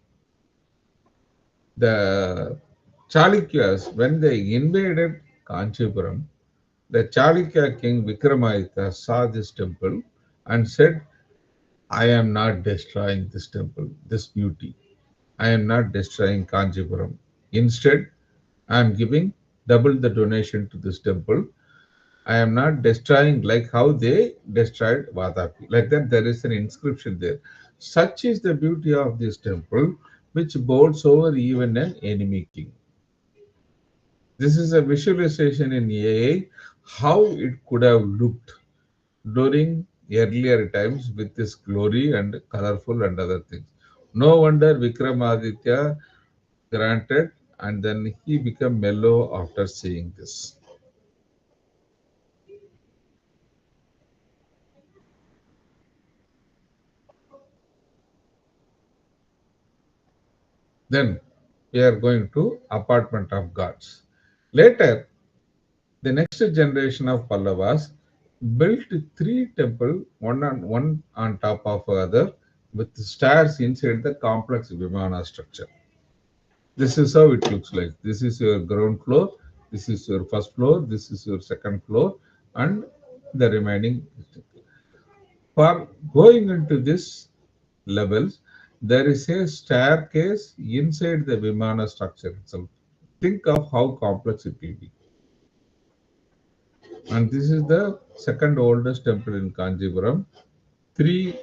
the Chalukyas, when they invaded Kanchipuram, the Chalukya king Vikramaditya saw this temple and said, I am not destroying this temple, this beauty. I am not destroying Kanchipuram. Instead, I am giving double the donation to this temple. I am not destroying like how they destroyed Vadapi. Like that, there is an inscription there. Such is the beauty of this temple. which bowls over even an enemy king. This is a visualization in AI how it could have looked during earlier times with this glory and colorful and other things. No wonder Vikramaditya granted and then he became mellow after seeing this. Then we are going to apartment of gods. Later, the next generation of Pallavas built three temples, one on top of other, with stairs inside the complex Vimana structure. This is how it looks like. This is your ground floor, this is your first floor, this is your second floor, and the remaining. For going into this levels, there is a staircase inside the Vimana structure itself. Think of how complex it will be. And this is the second oldest temple in Kanjipuram. Three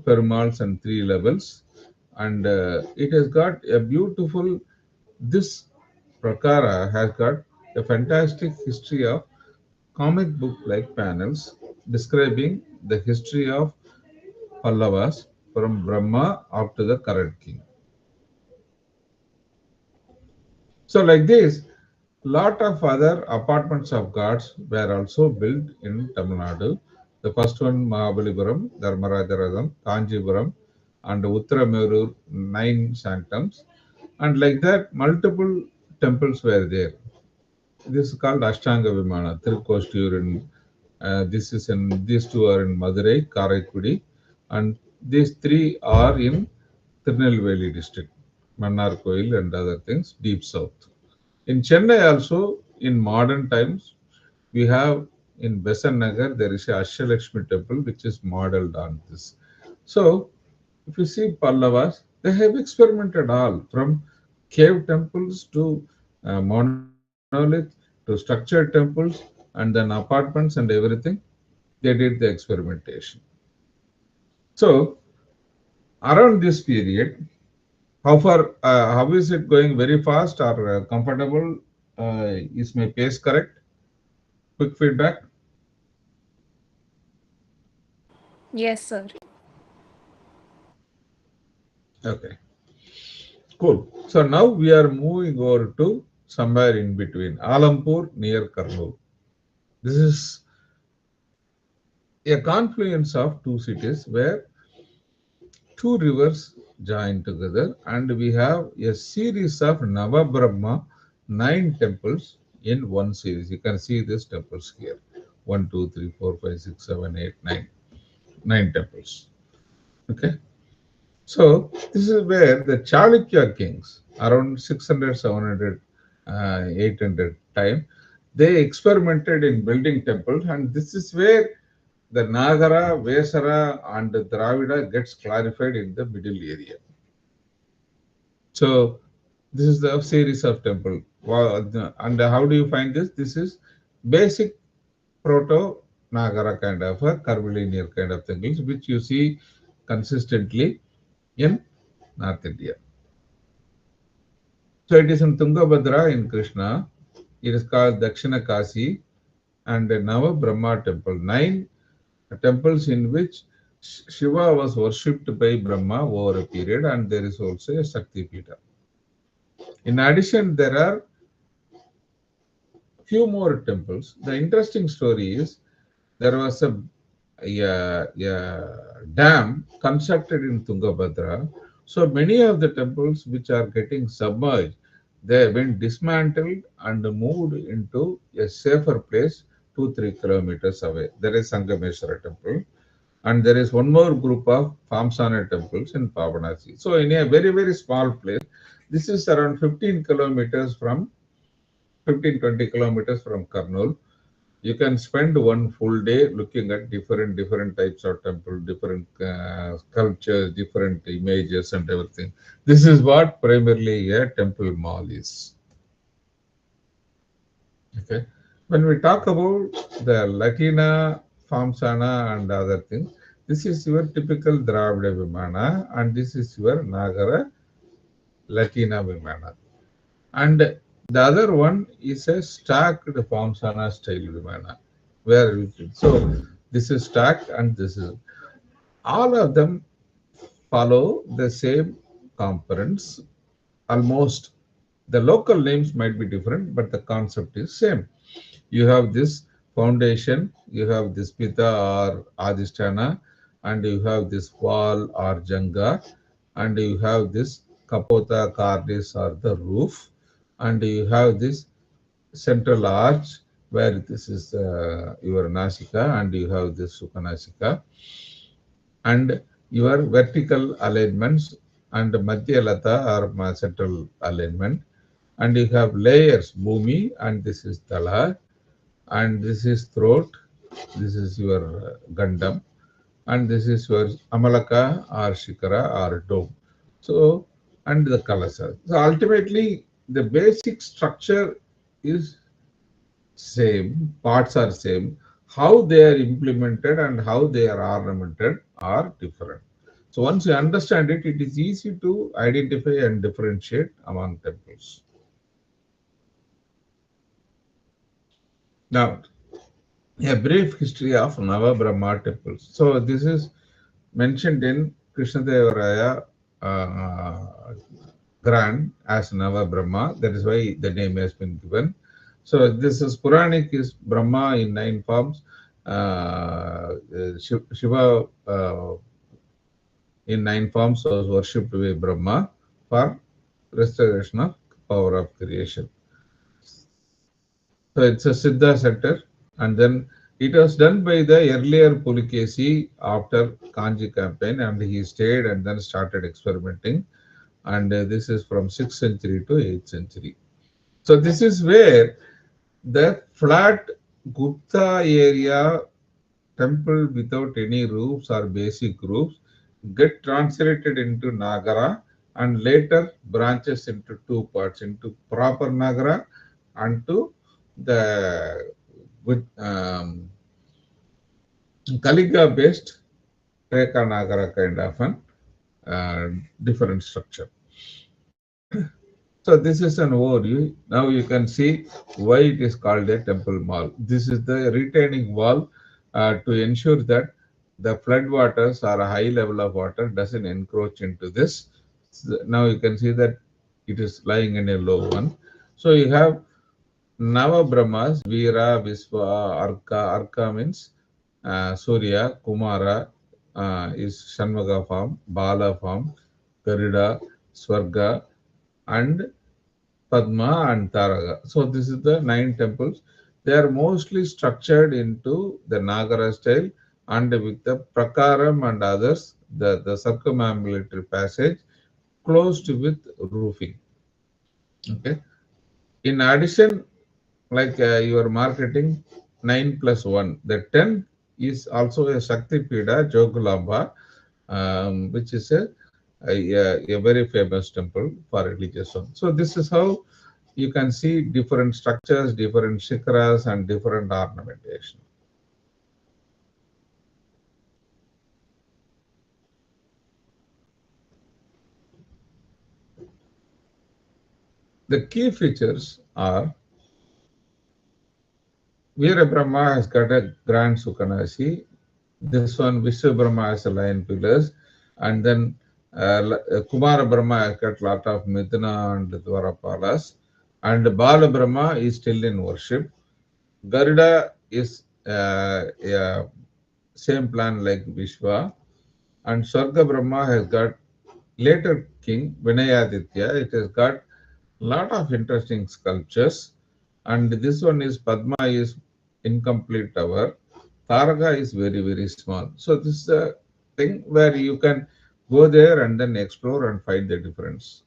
Perumals and three levels. And it has got a beautiful, this Prakara has got a fantastic history of comic book like panels describing the history of Pallavas from Brahma up to the current king. So, like this, lot of other apartments of gods were also built in Tamil Nadu. The first one, Mahabalipuram, Dharmarajaradam, Kanjipuram, and Uttaramerur, 9 sanctums. And like that, multiple temples were there. This is called Ashtanga Vimana, Tirukostur in these two are in Madurai, Karaikudi, and these three are in Tirunelveli district, Mannar and other things, deep south. In Chennai also, in modern times, we have in Vijayanagara, there is a Ashtalakshmi temple which is modeled on this. So, if you see Pallavas, they have experimented all from cave temples to monolith to structured temples and then apartments and everything. They did the experimentation. So, around this period, how is it going very fast or comfortable? Is my pace correct? Quick feedback. Yes, sir. Okay, cool. So now we are moving over to somewhere in between Alampur near Kurnool. This is a confluence of two cities where two rivers join together, and we have a series of Navabrahma, 9 temples in one series. You can see these temples here: 1, 2, 3, 4, 5, 6, 7, 8, 9. 9 temples. Okay. So this is where the Chalukya kings, around 600, 700, 800 time, they experimented in building temples, and this is where the Nagara, Vesara, and the Dravida gets clarified in the middle area. So this is the series of temple. And how do you find this? This is basic proto Nagara kind of a curvilinear kind of things, which you see consistently in North India. So it is in Tungabhadra in Krishna. It is called Dakshina Kasi and Nava Brahma temple. 9 temples in which Shiva was worshipped by Brahma over a period, and there is also a Shakti Pita. In addition, there are few more temples. The interesting story is there was a dam constructed in Tungabhadra. So many of the temples which are getting submerged, they have been dismantled and moved into a safer place 2-3 kilometers away. There is Sangameshwara temple, and there is one more group of Famsana temples in Pavanasi. So in a very, very small place, this is around 15 kilometers from 15-20 kilometers from Kurnool. You can spend one full day looking at different types of temple, different sculptures, different images and everything. This is what primarily a temple mall is. Okay. When we talk about the Latina, Famsana and other things, this is your typical Dravida Vimana and this is your Nagara Latina Vimana. And the other one is a stacked Pamsana style Vimana. So this is stacked and this is all of them follow the same components almost. The local names might be different, but the concept is same. You have this foundation, you have this pita or adhisthana, and you have this wall or janga, and you have this kapota cardis or the roof, and you have this central arch where this is your nasika, and you have this sukhanasika, and your vertical alignments and madhyalata or central alignment, and you have layers bhumi, and this is tala, and this is throat, this is your gandam, and this is your amalaka or shikara or dome. So, and the kalasa. So ultimately, the basic structure is same, parts are same. How they are implemented and how they are ornamented are different. So once you understand it, it is easy to identify and differentiate among temples. Now, a brief history of Navabrahma temples. So this is mentioned in Krishnadevaraya Grant as Navabrahma. That is why the name has been given. So this is Puranic is Brahma in 9 forms. Shiva in 9 forms was worshipped by Brahma for restoration of power of creation. So it's a Siddha center, and then it was done by the earlier Pulikesi after Kanchi campaign, and he stayed and then started experimenting. And this is from 6th century to 8th century. So this is where the flat Gupta area temple without any roofs or basic roofs get translated into Nagara and later branches into two parts, into proper Nagara and to the Kaliga based Reka Nagara kind of an different structure. So this is an overview. Now you can see why it is called a temple mall. This is the retaining wall to ensure that the flood waters or a high level of water doesn't encroach into this. So now you can see that it is lying in a low one. So you have Nava Brahmas, Veera, Visva, Arka. Arka means Surya, Kumara is Shanvaga form, Bala form, Garuda, Swarga, and Padma and Taraga. So this is the 9 temples. They are mostly structured into the Nagara style and with the Prakaram and others, the circumambulatory passage closed with roofing. Okay. In addition, like your marketing 9 plus 1, the 10 is also a Shakti Pida, Jogulamba, which is a very famous temple for religious one. So this is how you can see different structures, different shikras, and different ornamentation. The key features are Veera Brahma has got a grand Sukhanasi. This one, Vishnu Brahma has a lion pillars, and then Kumara Brahma has got a lot of Mithuna and Dwarapalas, and Bala Brahma is still in worship. Garuda is same plan like Vishwa, and Swarga Brahma has got later king Vinayaditya. It has got lot of interesting sculptures, and this one is Padma is incomplete tower. Taraga is very small. So this is a thing where you can go there and then explore and find the difference.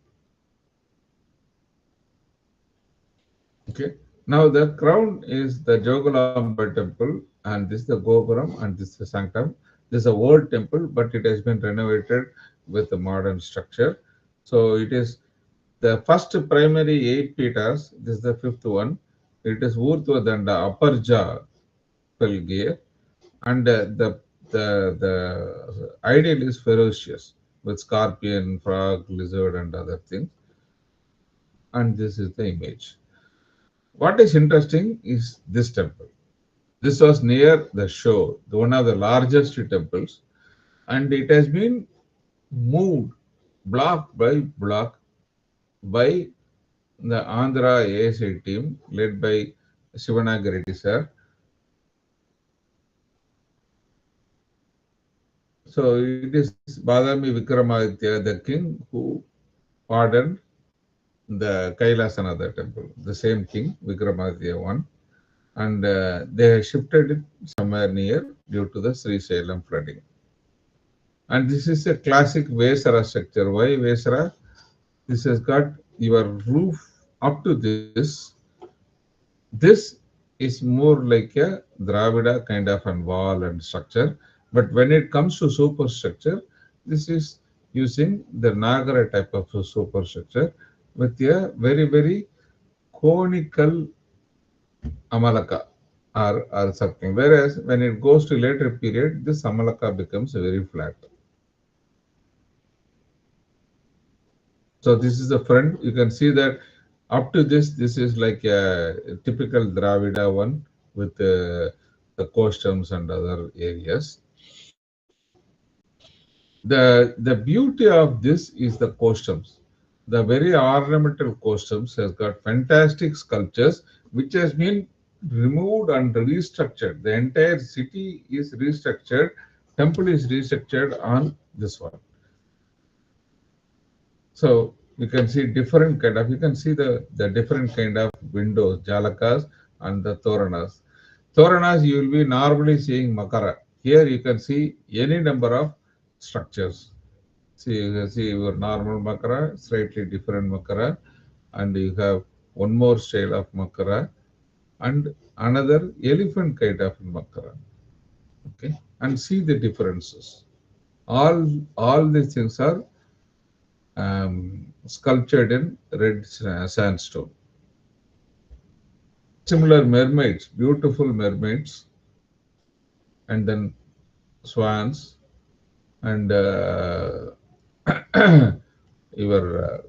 Okay. Now the crown is the Jogalamba temple, and this is the Gopuram, and this is the sanctum. This is a old temple, but it has been renovated with a modern structure. So it is the first primary 8 pitas. This is the 5th one. It is Urdhva Danda, upper jaw gear, and the ideal is ferocious with scorpion, frog, lizard, and other things. and this is the image. What is interesting is this temple. This was near the shore, one of the largest temples, and it has been moved block by block by the Andhra ASI team led by Sivasankar sir. So it is Badami Vikramaditya, the king, who pardoned the Kailasanatha temple, the same king, Vikramaditya one, and they shifted it somewhere near due to the Sri Salem flooding. And this is a classic Vesara structure. Why Vesara? This has got your roof up to this. This is more like a Dravida kind of an wall and structure. But when it comes to superstructure, this is using the Nagara type of superstructure with a very, very conical amalaka or something. Whereas when it goes to later period, this amalaka becomes very flat. So this is the front. You can see that up to this is like a typical Dravida one with the costumes and other areas. The beauty of this is the costumes. The very ornamental costumes has got fantastic sculptures which has been removed and restructured. The entire city is restructured, temple is restructured on this one. So you can see different kind of, you can see the different kind of windows, jalakas and the toranas. Toranas you will be normally seeing makara. Here you can see any number of structures. See, you can see your normal makara, slightly different makara, and you have one more style of makara and another elephant kind of makara. Okay, and see the differences. All these things are sculptured in red sandstone. Similar mermaids, beautiful mermaids, and then swans, and your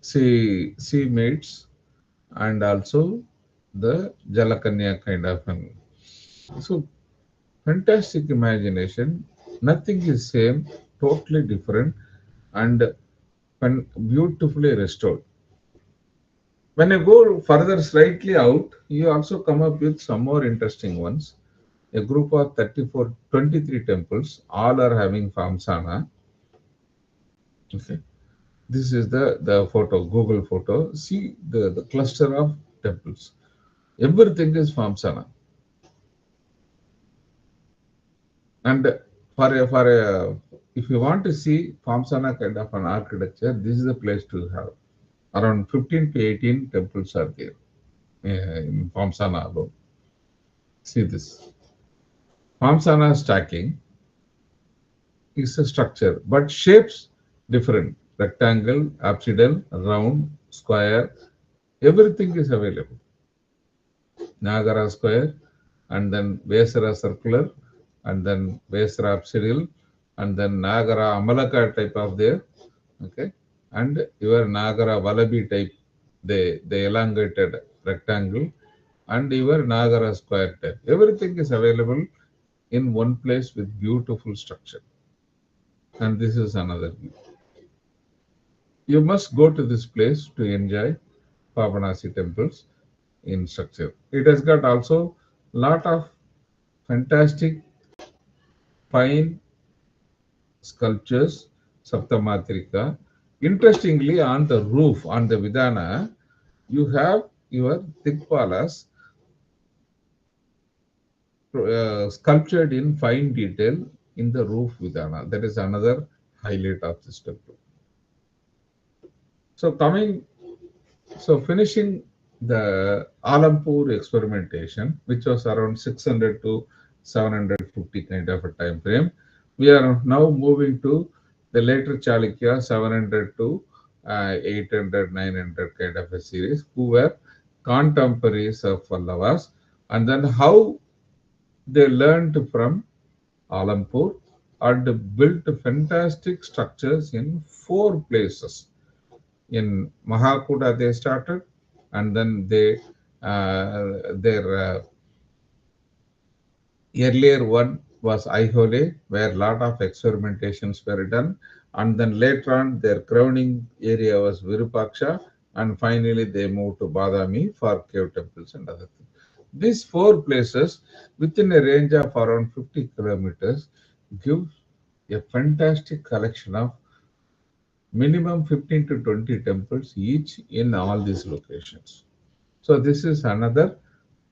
sea maids, and also the Jalakanya kind of thing. So fantastic imagination. Nothing is same, totally different, and beautifully restored. When you go further slightly out, you also come up with some more interesting ones. A group of 23 temples, all are having Famsana. Okay. This is the photo, Google photo. See the cluster of temples. Everything is Famsana. And if you want to see Famsana kind of an architecture, this is the place to have. Around 15 to 18 temples are there in Famsana alone. See this. Famsana stacking is a structure, but shapes different. Rectangle, apsidal, round, square, everything is available. Nagara square, and then Vesara circular, and then Vesara apsidal, and then Nagara Amalaka type of there. Okay, and your Nagara Valabi type, the elongated rectangle, and your Nagara square type. Everything is available in one place with beautiful structure. And this is another view. You must go to this place to enjoy Pavanasi temples in structure. It has got also lot of fantastic fine sculptures, Saptamatrika. Interestingly, on the roof, on the Vidana, you have your Dikpalas sculptured in fine detail in the roof Vidana. That is another highlight of this temple. So finishing the Alampur experimentation, which was around 600 to 750 kind of a time frame, we are now moving to the later Chalukya 700 to 800, 900 kind of a series, who were contemporaries of Pallavas, and then how they learned from Alampur and built fantastic structures in 4 places. In Mahakuta they started, and then their earlier one was Aihole, where a lot of experimentations were done, and then later on their crowning area was Virupaksha, and finally they moved to Badami for cave temples and other things. These four places, within a range of around 50 kilometers, give a fantastic collection of minimum 15 to 20 temples each in all these locations. So this is another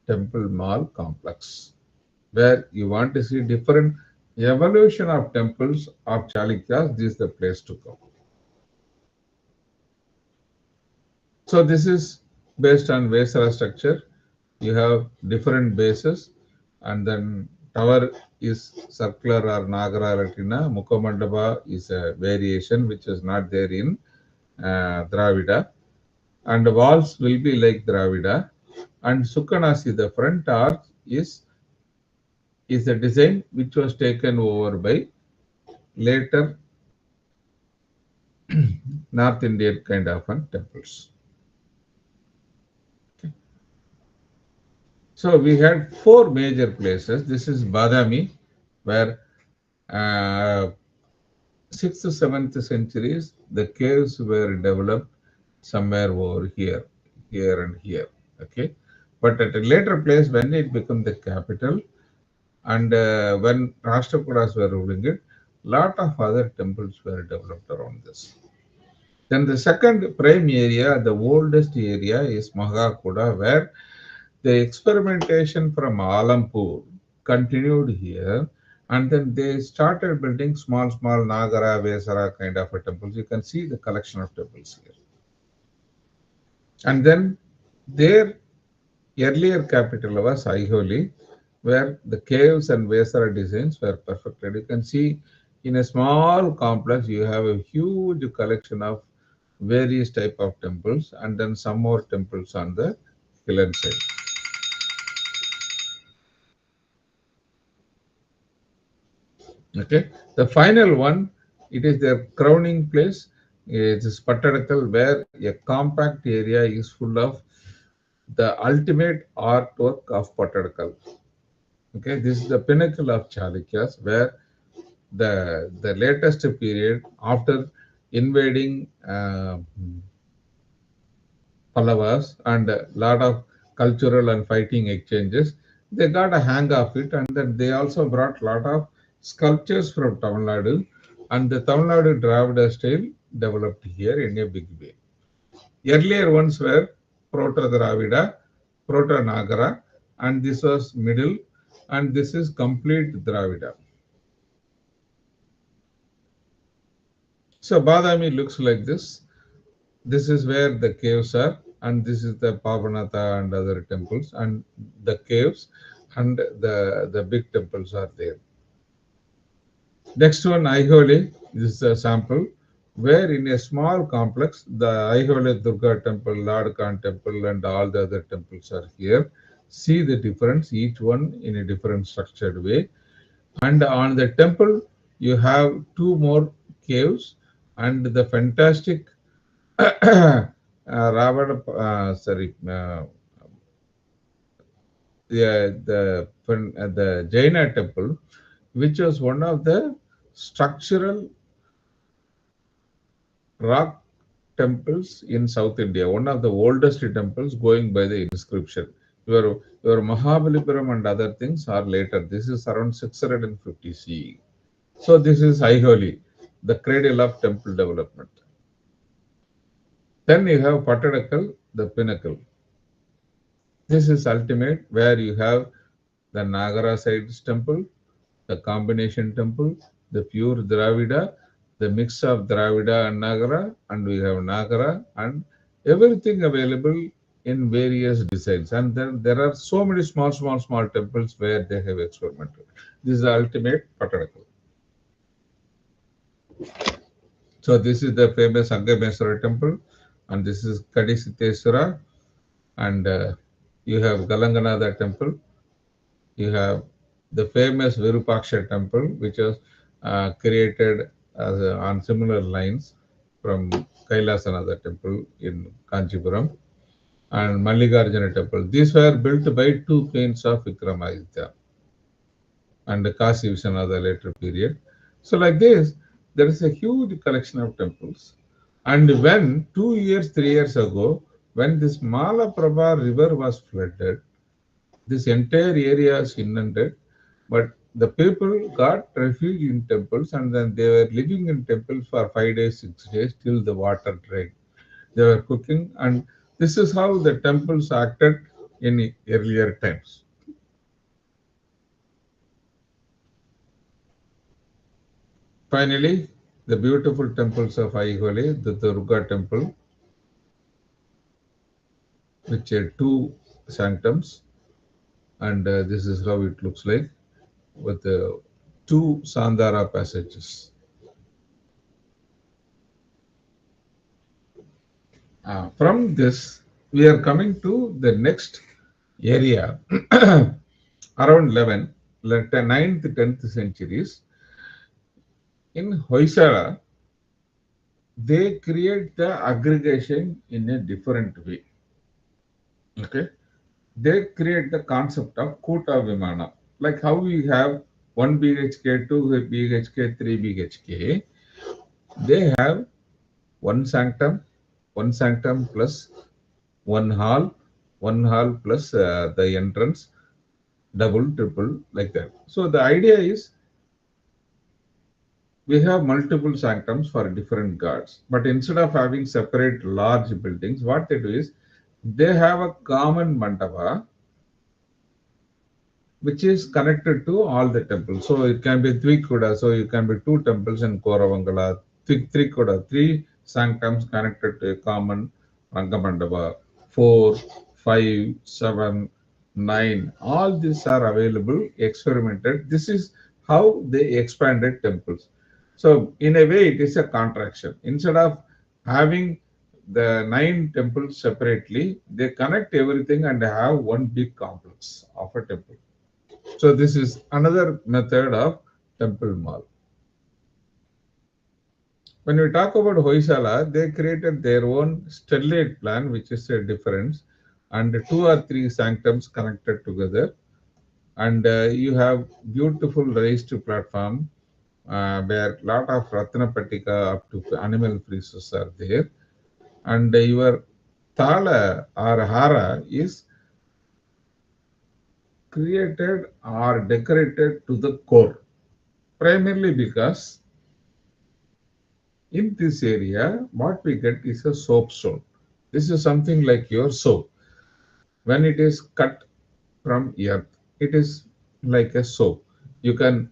temple mall complex where you want to see different evolution of temples of Chalukyas. This is the place to go. So this is based on Vesara structure. You have different bases, and then tower is circular or Nagara Latina. Mukhamandapa is a variation which is not there in Dravida, and the walls will be like Dravida. And Sukhanasi, the front arch is a design which was taken over by later North Indian kind of temples. Okay. So we had four major places. This is Badami, where uh, 6th to 7th centuries the caves were developed somewhere over here, here and here. Okay, but at a later place when it became the capital, and when Rashtrakudas were ruling it, lot of other temples were developed around this. Then the second prime area, the oldest area, is Mahakuda, where the experimentation from Alampur continued here, and then they started building small Nagara, Vesara kind of a temples. You can see the collection of temples here. And then their earlier capital was Aihole, where the caves and Vesara designs were perfected. You can see in a small complex, you have a huge collection of various type of temples, and then some more temples on the hill side. Okay, the final one, it is their crowning place. It is Pattadakal, where a compact area is full of the ultimate artwork of Pattadakal. Okay, this is the pinnacle of Chalukyas, where the latest period after invading Pallavas and a lot of cultural and fighting exchanges, they got a hang of it, and then they also brought a lot of sculptures from Tamilnadu, and the Tamilnadu Dravida style developed here in a big way. Earlier ones were Proto Dravida, Proto Nagara, and this was middle, and this is complete Dravida. So Badami looks like this. This is where the caves are, and this is the Pavanatha and other temples, and the caves and the big temples are there. Next one, Aihole. This is a sample where in a small complex, the Aihole Durga temple, Lord Khan temple, and all the other temples are here. See the difference, each one in a different structured way. And on the temple, you have two more caves and the fantastic the Jaina temple, which was one of the structural rock temples in South India, one of the oldest temples going by the inscription. Your Mahabalipuram and other things are later. This is around 650 CE. So this is Aihole, the cradle of temple development. Then you have Pattadakal, the pinnacle. This is ultimate, where you have the Nagara sides temple, the combination temple, the pure Dravida, the mix of Dravida and Nagara, and we have Nagara and everything available in various designs. And then there are so many small temples where they have experimented. This is the ultimate Pattadakal. So this is the famous Angameswara temple, and this is Kadisiteswara, and you have Galanganada temple. You have the famous Virupaksha temple, which was created on similar lines. from Kailasanatha temple in Kanchipuram and Mallikarjuna temple. These were built by two queens of Vikramaditya and Kasi Viswanatha later period. So like this, there is a huge collection of temples. And when 2 years, 3 years ago, when this Malaprabha river was flooded, this entire area is inundated, but the people got refuge in temples and then they were living in temples for 5 days, 6 days till the water drained. They were cooking, and this is how the temples acted in earlier times. Finally, the beautiful temples of Aihole, the Durga temple, which had two sanctums, and this is how it looks like with the two Sandara passages. From this, we are coming to the next area around 9th, 10th centuries. In Hoysala, they create the aggregation in a different way. Okay, they create the concept of Kuta Vimana, like how we have 1 BHK, 2 BHK, 3 BHK. They have one sanctum plus one hall plus the entrance, double, triple, like that. So the idea is we have multiple sanctums for different gods, but instead of having separate large buildings, what they do is they have a common mandapa which is connected to all the temples. So it can be Tvikuda, so it can be two temples in Koravangala, Trikuda, three sanctums connected to a common Rangamandapa, 4, 5, 7, 9. All these are available, experimented. This is how they expanded temples. So in a way, it is a contraction. Instead of having the 9 temples separately, they connect everything and have one big complex of a temple. So this is another method of temple mall. When we talk about Hoysala, they created their own stellate plan, which is a difference, and 2 or 3 sanctums connected together. And you have beautiful raised platform where a lot of Ratnapatika up to animal friezes are there. And your Thala or Hara is created or decorated to the core, primarily because in this area, what we get is a soapstone. This is something like your soap. When it is cut from earth, it is like a soap. You can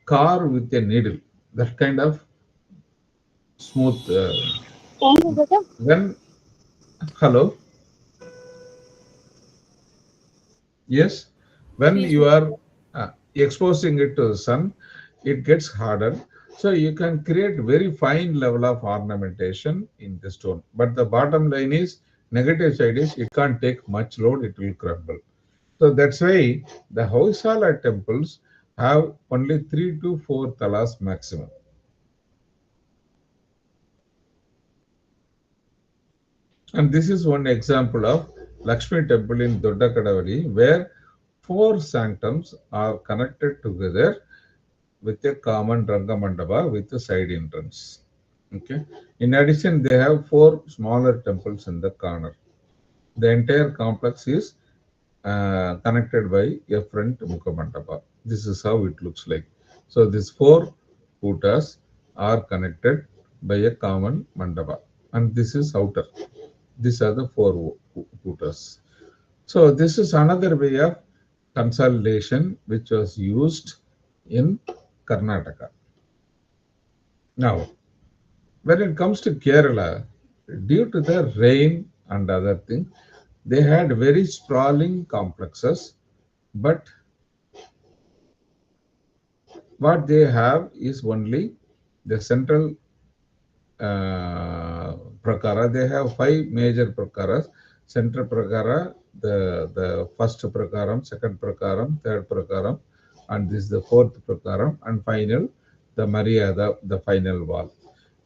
carve with a needle, that kind of smooth. When, hello, yes, when Please you go. are exposing it to the sun, it gets harder. So you can create very fine level of ornamentation in the stone. But the bottom line is, negative side is it can't take much load, it will crumble. So that's why the Hoysala temples have only 3 to 4 talas maximum. And this is one example of Lakshmi temple in Doddakadavari, where 4 sanctums are connected together with a common Ranga Mandapa with a side entrance. Okay. In addition, they have 4 smaller temples in the corner. The entire complex is connected by a front Mukha Mandapa. This is how it looks like. So these 4 kutas are connected by a common Mandapa, and this is outer. These are the 4 kutas. So this is another way of consolidation which was used in Karnataka. Now, when it comes to Kerala, due to the rain and other things, they had very sprawling complexes, but what they have is only the central prakara. They have 5 major prakaras. Central prakara, the first prakaram, second prakaram, third prakaram, and this is the 4th prakaram, and final, the Maryada, the final wall.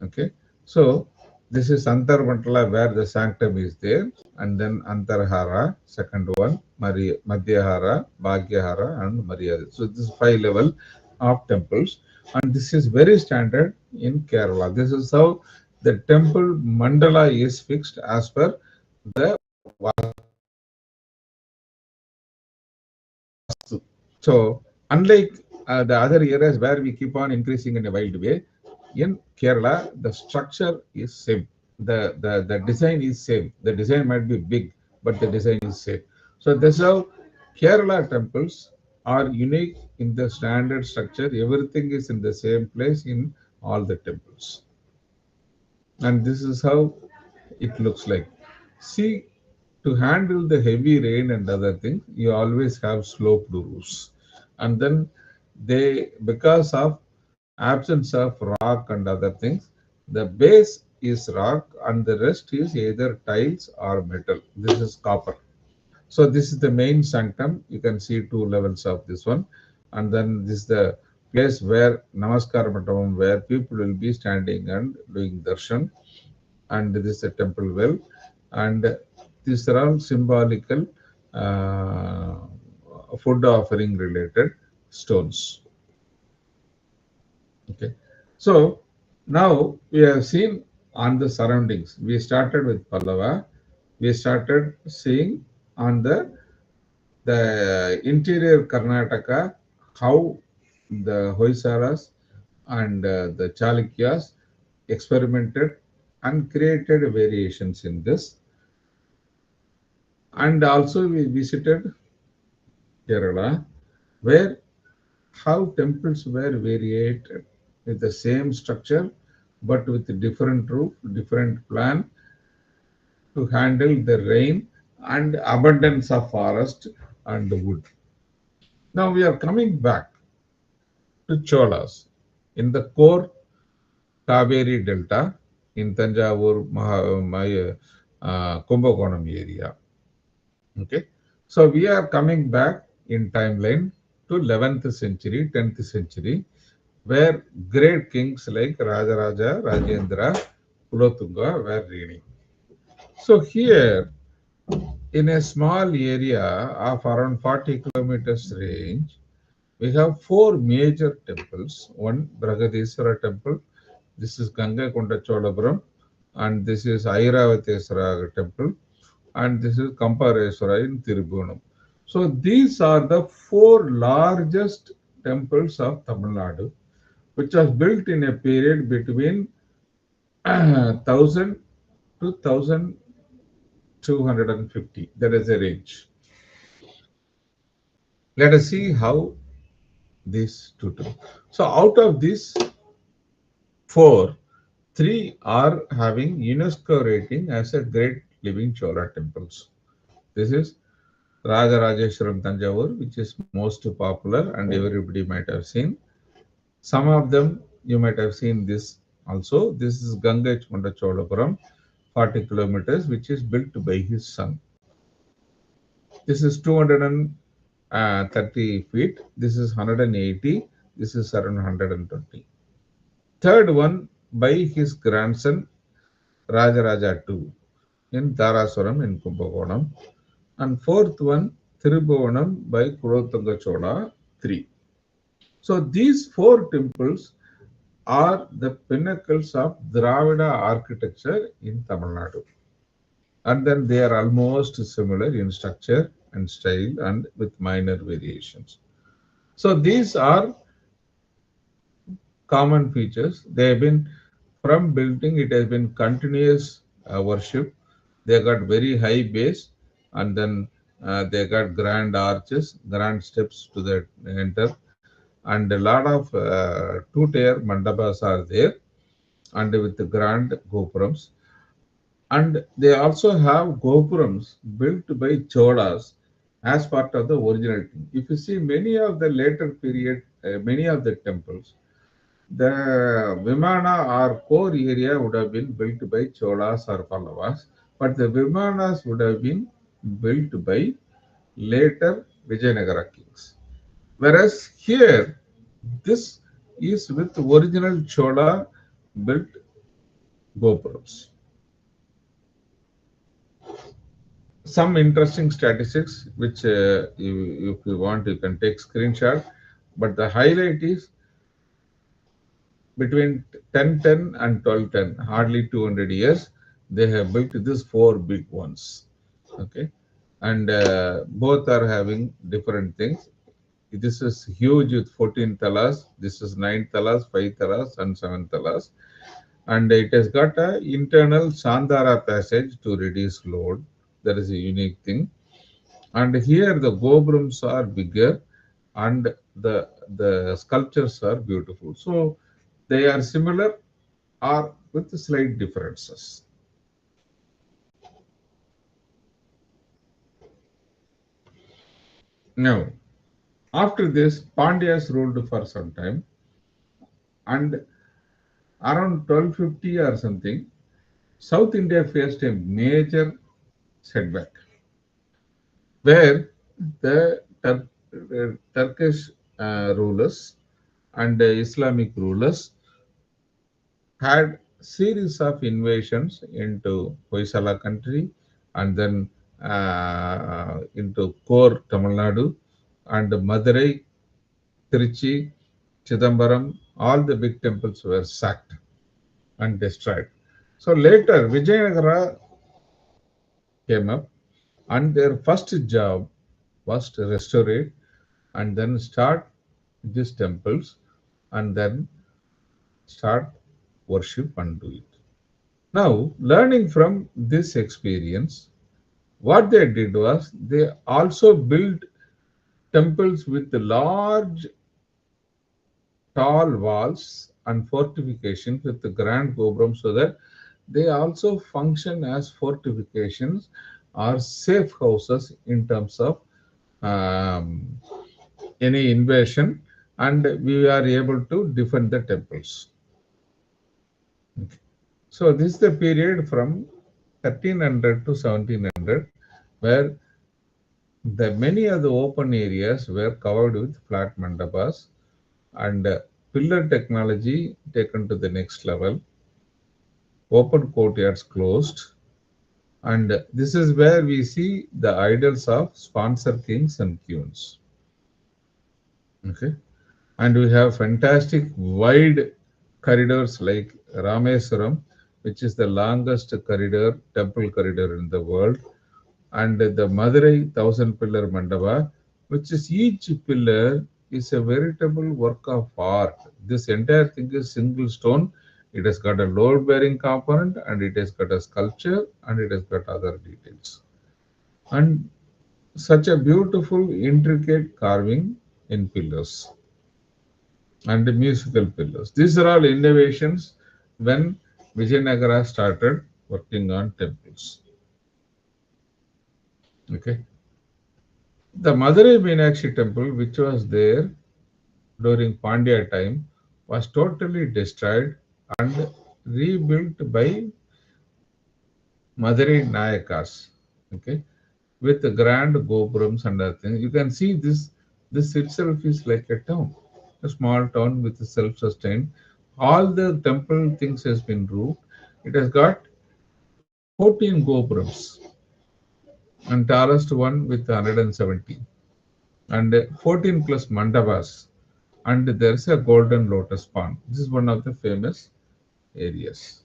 Okay. So this is Antarmantala where the sanctum is there, and then Antarhara, second one, Madhyahara, Bhagyahara, and Maryada. So this is 5 level of temples, and this is very standard in Kerala. This is how the temple mandala is fixed as per the So, unlike the other areas where we keep on increasing in a wild way, in Kerala, the structure is same. The design is same. The design might be big, but the design is same. So, that's how Kerala temples are unique in the standard structure. Everything is in the same place in all the temples. And this is how it looks like. See, to handle the heavy rain and other things, you always have sloped roofs. And then because of absence of rock and other things, the base is rock and the rest is either tiles or metal. This is copper. So this is the main sanctum. You can see 2 levels of this one. And then this is the place where Namaskar Mandapam, where people will be standing and doing darshan. And this is a temple well. And these are all symbolical uh, food offering related stones. Okay. So now we have seen on the surroundings. We started with Pallava. We started seeing on the interior Karnataka how the Hoysalas and the Chalukyas experimented and created variations in this. And also we visited Kerala, where how temples were variated with the same structure but with a different roof, different plan to handle the rain and abundance of forest and wood. Now we are coming back to Cholas in the core Kaveri Delta in Tanjavur, Kumbakonam area. Okay, so we are coming back in timeline to 11th century, 10th century, where great kings like Rajaraja, Rajendra, Kulotunga were reigning. So here, in a small area of around 40 kilometers range, we have 4 major temples. One, Bragadiswara temple. This is Ganga Konda Cholapuram. And this is Airavateswara temple. And this is Kampareswara in Tirubunam. So these are the 4 largest temples of Tamil Nadu, which was built in a period between 1000 to 1250. That is a range. Let us see how these two do. So out of these 4, 3 are having UNESCO rating as a great living Chola temples. This is Rajarajeshwaram Tanjavur, which is most popular and everybody might have seen. Some of them you might have seen this also. This is Ganga Konda Cholapuram, 40 kilometers, which is built by his son. This is 230 feet. This is 180. This is around 120. Third one by his grandson Rajaraja II in Taraswaram in Kumbakonam. And fourth one, Thirubuvanam by Kulothunga Chola 3. So these 4 temples are the pinnacles of Dravida architecture in Tamil Nadu. And then they are almost similar in structure and style and with minor variations. So these are common features. They have been from building, it has been continuous worship. They got very high base and then they got grand arches, grand steps to the enter, and a lot of two-tier mandabas are there and with the grand gopurams. And they also have gopurams built by Cholas as part of the original thing. If you see many of the later period, many of the temples, the Vimana or core area would have been built by Cholas or Pallavas, but the Vimanas would have been built by later Vijayanagara kings. Whereas here, this is with original Chola built gopurams. Some interesting statistics, which if you want, you can take screenshot. But the highlight is between 1010 and 1210, hardly 200 years, they have built these four big ones. Okay, and both are having different things. This is huge with 14 talas. This is 9 talas, 5 talas, and 7 talas. And it has got a internal Sandara passage to reduce load. That is a unique thing. And here the gopurams are bigger, and the sculptures are beautiful. So they are similar or with slight differences. Now, after this, Pandyas ruled for some time, and around 1250 or something, South India faced a major setback, where the Turkish rulers and Islamic rulers had series of invasions into Hoysala country, and then into core Tamilnadu and Madurai, Trichy, Chidambaram. All the big temples were sacked and destroyed. So later Vijayanagara came up, and their first job was to restore it and then start these temples and then start worship and do it. Now, learning from this experience, what they did was they also built temples with large, tall walls and fortifications with the grand gopuram, so that they also function as fortifications or safe houses in terms of um, any invasion, and we are able to defend the temples. Okay. So this is the period from 1300 to 1700, where the many of the open areas were covered with flat mandapas, and pillar technology taken to the next level, open courtyards closed, and this is where we see the idols of sponsor kings and queens. Okay, and we have fantastic wide corridors like Rameswaram, which is the longest corridor, temple corridor in the world, and the Madurai thousand pillar mandapa, which is each pillar is a veritable work of art. This entire thing is single stone. It has got a load bearing component, and it has got a sculpture, and it has got other details. And such a beautiful, intricate carving in pillars and the musical pillars. These are all innovations when Vijayanagara started working on temples. Okay. The Madurai Meenakshi temple, which was there during Pandya time, was totally destroyed and rebuilt by Madurai Nayakas. Okay, with the grand gopurams and other things. You can see this. This itself is like a town, a small town with self-sustained. All the temple things has been roofed. It has got 14 gopurams, and tallest one with 170, and 14 plus mandavas, and there's a golden lotus pond. This is one of the famous areas,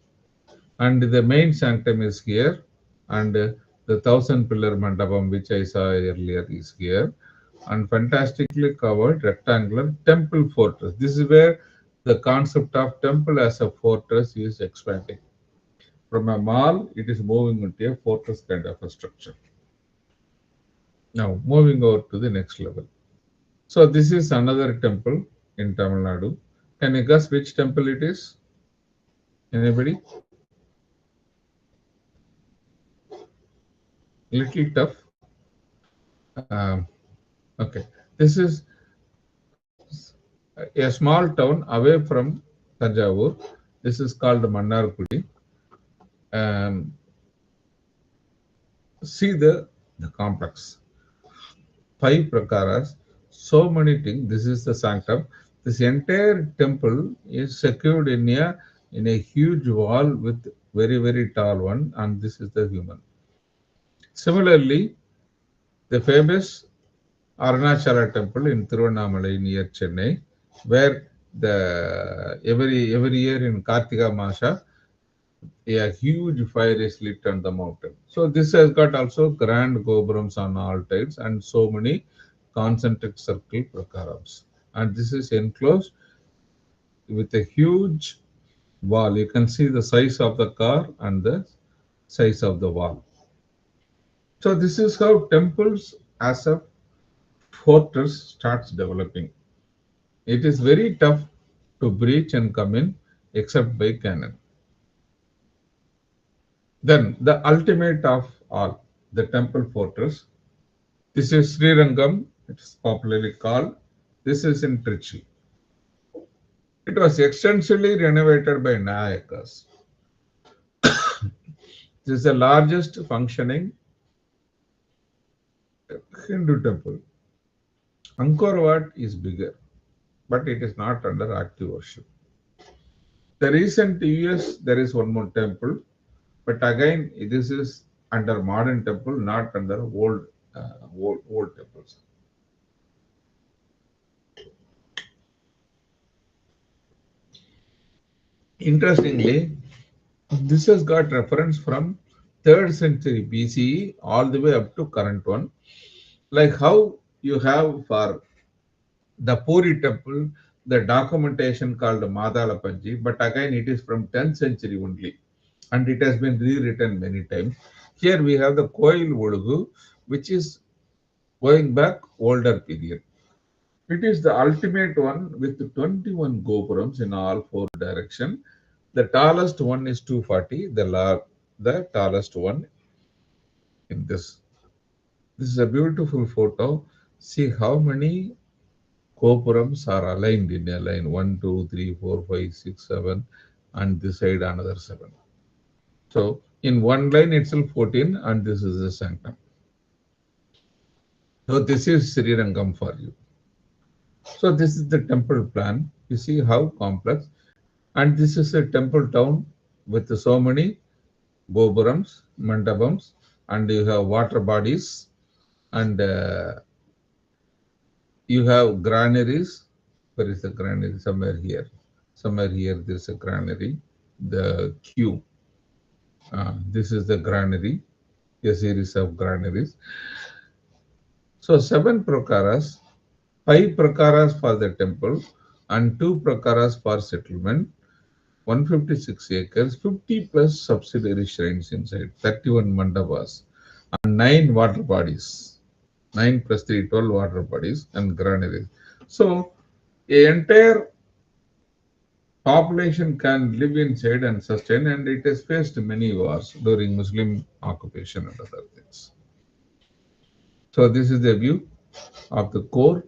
and the main sanctum is here, and the thousand pillar mandapam which I saw earlier is here, and fantastically covered rectangular temple fortress. This is where the concept of temple as a fortress is expanding. From a mall, it is moving into a fortress kind of a structure. Now, moving over to the next level. So, this is another temple in Tamil Nadu. Can you guess which temple it is? Anybody? Little tough. Okay, this is a small town away from Tanjavur. This is called Mannargudi. Um, See the complex. 5 prakaras, so many things. This is the sanctum. This entire temple is secured in a huge wall with very, very tall one, and this is the human. Similarly, the famous Arunachala temple in Tiruvannamalai near Chennai, where the every year in Kartika Masha, a huge fire is lit on the mountain. So this has got also grand gopurams on all sides and so many concentric circle prakarams. And this is enclosed with a huge wall. You can see the size of the car and the size of the wall. So this is how temples as a fortress starts developing. It is very tough to breach and come in except by cannon. Then the ultimate of all, the temple fortress. This is Srirangam, it is popularly called. This is in Trichy. It was extensively renovated by Nayakas. This is the largest functioning Hindu temple. Angkor Wat is bigger, but it is not under active worship. The recent years, there is one more temple, but again, this is under modern temple, not under old temples. Interestingly, this has got reference from 3rd century BCE all the way up to current one. Like how you have for the Puri temple, the documentation called Madalapanji, but again it is from 10th century only, and it has been rewritten many times. Here we have the Koil Ulugu, which is going back older period. It is the ultimate one with 21 gopurams in all 4 directions. The tallest one is 240, the tallest one in this. This is a beautiful photo. See how many gopurams are aligned in a line 1, 2, 3, 4, 5, 6, 7, and this side another 7. So in one line itself 14, and this is the sanctum. So this is Sri Rangam for you. So this is the temple plan. You see how complex. And this is a temple town with so many gopurams, mandapams, and you have water bodies, and you have granaries. Where is the granary? Somewhere here. Somewhere here there is a granary. The queue. This is the granary. A series of granaries. So 7 prakaras, 5 prakaras for the temple, and 2 prakaras for settlement. 156 acres, 50 plus subsidiary shrines inside, 31 mandapas, and 9 water bodies. 9 plus 3, 12 water bodies and granaries. So, an entire population can live inside and sustain, and it has faced many wars during Muslim occupation and other things. So, this is the view of the core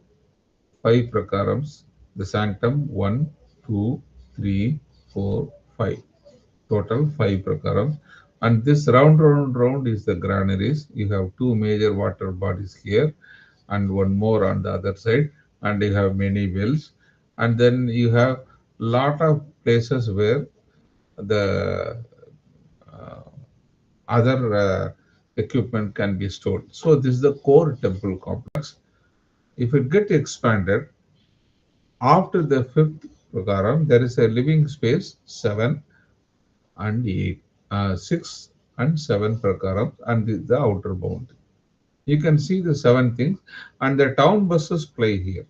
5 prakarams, the sanctum 1, 2, 3, 4, 5. Total 5 prakarams. And this round is the granaries. You have 2 major water bodies here and one more on the other side, and you have many wells. And then you have lot of places where the other equipment can be stored. So this is the core temple complex. If it gets expanded, after the 5th prakaram, there is a living space 7 and 8, 6 and 7 prakarams, and the outer boundary. You can see the 7 things, and the town buses play here.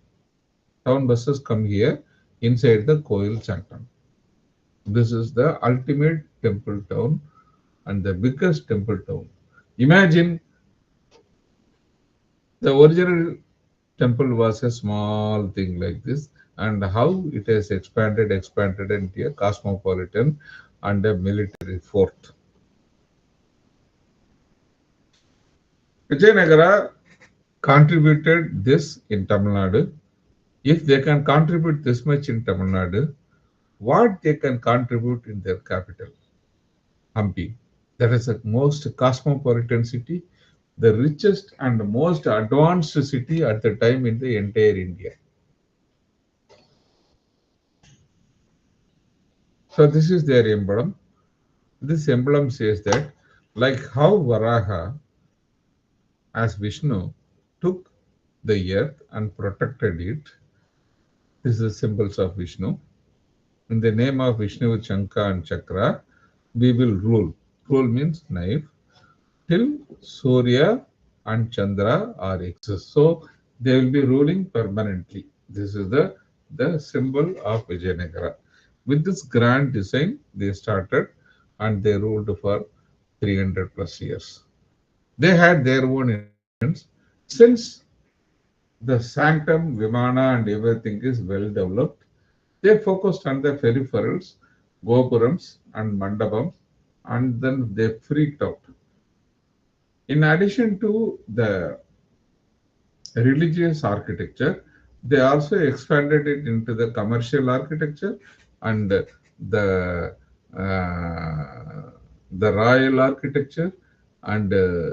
Town buses come here inside the Koil sanctum. This is the ultimate temple town and the biggest temple town. Imagine the original temple was a small thing like this, and how it has expanded into a cosmopolitan and a military fort. Vijayanagara contributed this in Tamil Nadu. If they can contribute this much in Tamil Nadu, what they can contribute in their capital, Hampi. That is the most cosmopolitan city, the richest and most advanced city at the time in the entire India. So this is their emblem. This emblem says that, like how Varaha as Vishnu took the earth and protected it, this is the symbols of Vishnu. In the name of Vishnu with Shankha and Chakra, we will rule. Rule means knife till Surya and Chandra are exist. So they will be ruling permanently. This is the symbol of Vijayanagara. With this grand design, they started and they ruled for 300 plus years. They had their own inventions. Since the sanctum, Vimana, and everything is well developed, they focused on the peripherals, Gopurams, and Mandapams, and then they freaked out. In addition to the religious architecture, they also expanded it into the commercial architecture and uh, the royal architecture and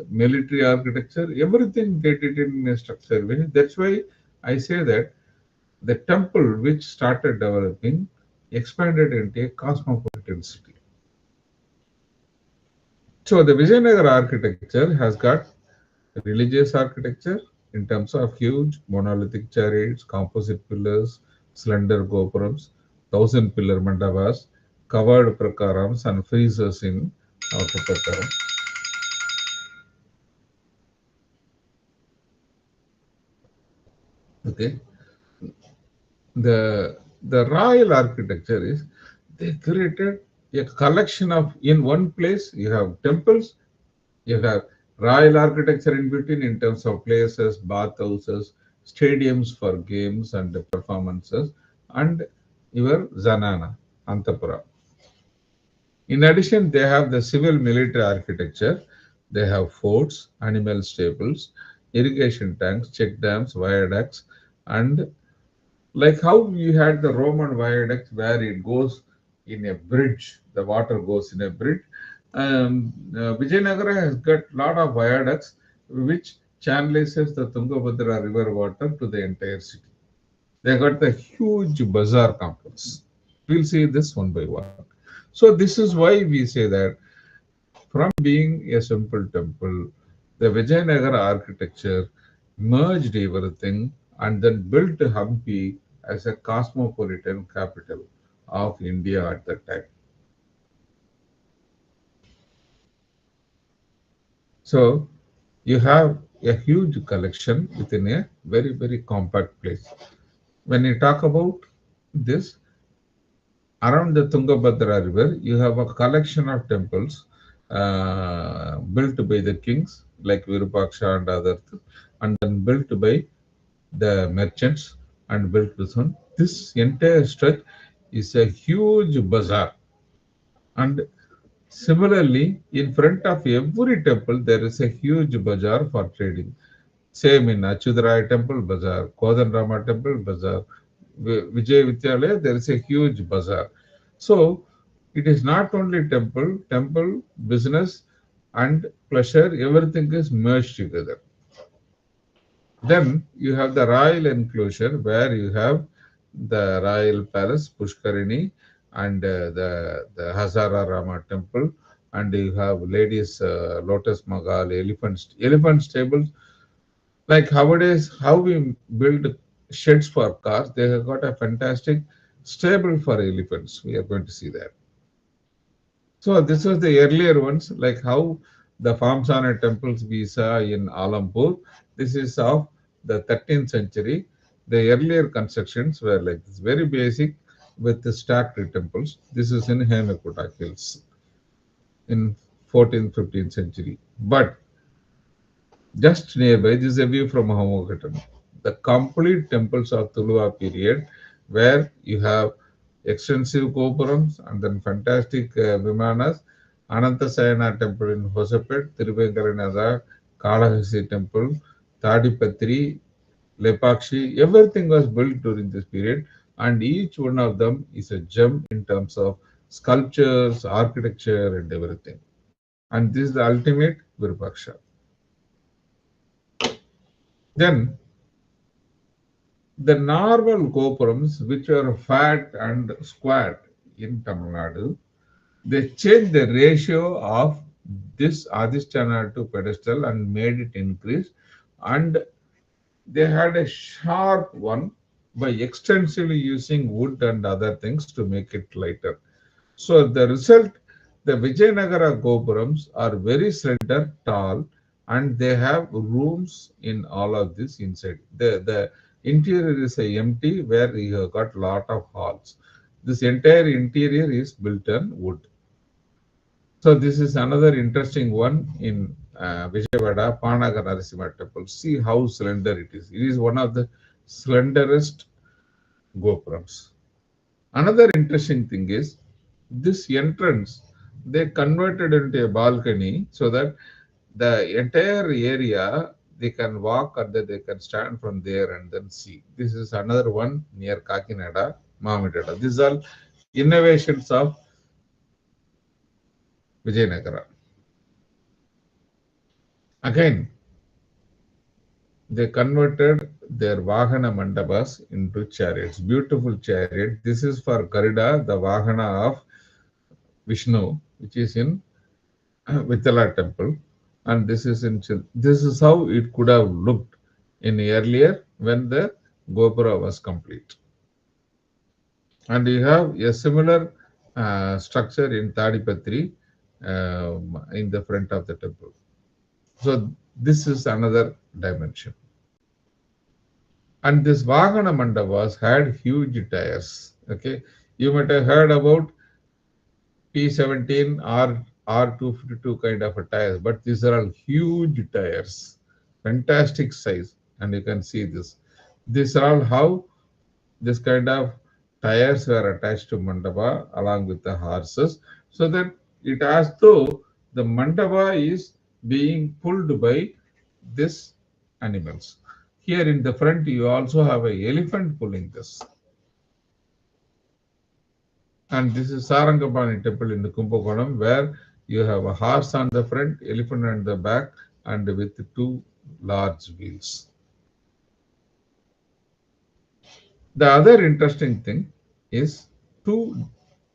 military architecture. Everything they did in a structured way. That's why I say that the temple which started developing expanded into a cosmopolitan city. So the Vijayanagara architecture has got religious architecture in terms of huge monolithic chariots, composite pillars, slender gopurams, thousand pillar mandavas, covered prakarams, and friezes in prakaram. Okay, the royal architecture is they created a collection of in one place you have temples, you have royal architecture in between in terms of places, bathhouses, stadiums for games and performances, and your Zanana, Antapura. In addition, they have the civil military architecture. They have forts, animal stables, irrigation tanks, check dams, viaducts, and like how you had the Roman viaduct where it goes in a bridge, the water goes in a bridge. Vijayanagara has got a lot of viaducts which channelizes the Tungabhadra river water to the entire city. They got the huge bazaar complex. We'll see this one by one. So this is why we say that from being a simple temple, the Vijayanagara architecture merged everything and then built Hampi as a cosmopolitan capital of India at that time. So you have a huge collection within a very, very compact place. When you talk about this, around the Tungabhadra river, you have a collection of temples built by the kings like Virupaksha and others, and then built by the merchants and built this one. This entire stretch is a huge bazaar. And similarly, in front of every temple, there is a huge bazaar for trading. Same in Achyutaraya temple, bazaar. Kodanrama temple, bazaar. Vijay Vidyalaya, there is a huge bazaar. So, it is not only temple, business, and pleasure, everything is merged together. Then you have the royal enclosure where you have the royal palace, Pushkarini, and the Hazara Rama temple, and you have ladies' lotus magal, elephant stables. Like nowadays, how we build sheds for cars, they have got a fantastic stable for elephants. We are going to see that. So this was the earlier ones, like how the Famsana temples we saw in Alampur. This is of the 13th century. The earlier constructions were like this, very basic with the stacked temples. This is in Hemakuta Hills in 14th, 15th century. But just nearby, this is a view from Homogatam. The complete temples of Tuluva period, where you have extensive gopurams and then fantastic vimanas, Anantasayana temple in Hosapet, Tiruvenkaranada, Kalahasi temple, Tadipatri, Lepakshi, everything was built during this period, and each one of them is a gem in terms of sculptures, architecture, and everything. And this is the ultimate Virupaksha. Then the normal gopurams, which are fat and squat in Tamil Nadu, They changed the ratio of this Adhisthana to pedestal and made it increase, and they had a sharp one by extensively using wood and other things to make it lighter. So the result, the Vijayanagara Gopurams are very slender, tall, and they have rooms in all of this inside. The interior is a empty where you have got lot of halls. This entire interior is built on wood. So this is another interesting one in Vijayawada, Panaga Narasimha temple. See how slender it is. It is one of the slenderest gopurams. Another interesting thing is this entrance, they converted into a balcony so that the entire area they can walk or that they can stand from there and then see. This is another one near Kakinada, Mamidada. These are innovations of Vijayanagara. Again, they converted their Vahana Mandabas into chariots. Beautiful chariot. This is for Garuda, the Vahana of Vishnu, which is in Vithala temple. And this is in this is how it could have looked in earlier when the Gopura was complete. And you have a similar structure in Tadipatri in the front of the temple. So this is another dimension. And this Vahana Mandavas had huge tires. Okay, you might have heard about P17 or R252 kind of a tires, but these are all huge tires, fantastic size, and you can see this. These are all how this kind of tires were attached to mandapa along with the horses, so that it as though the mandapa is being pulled by this animals. Here in the front, you also have an elephant pulling this. And this is Sarangapani temple in the Kumbakonam, where you have a horse on the front, elephant on the back, and with two large wheels. The other interesting thing is two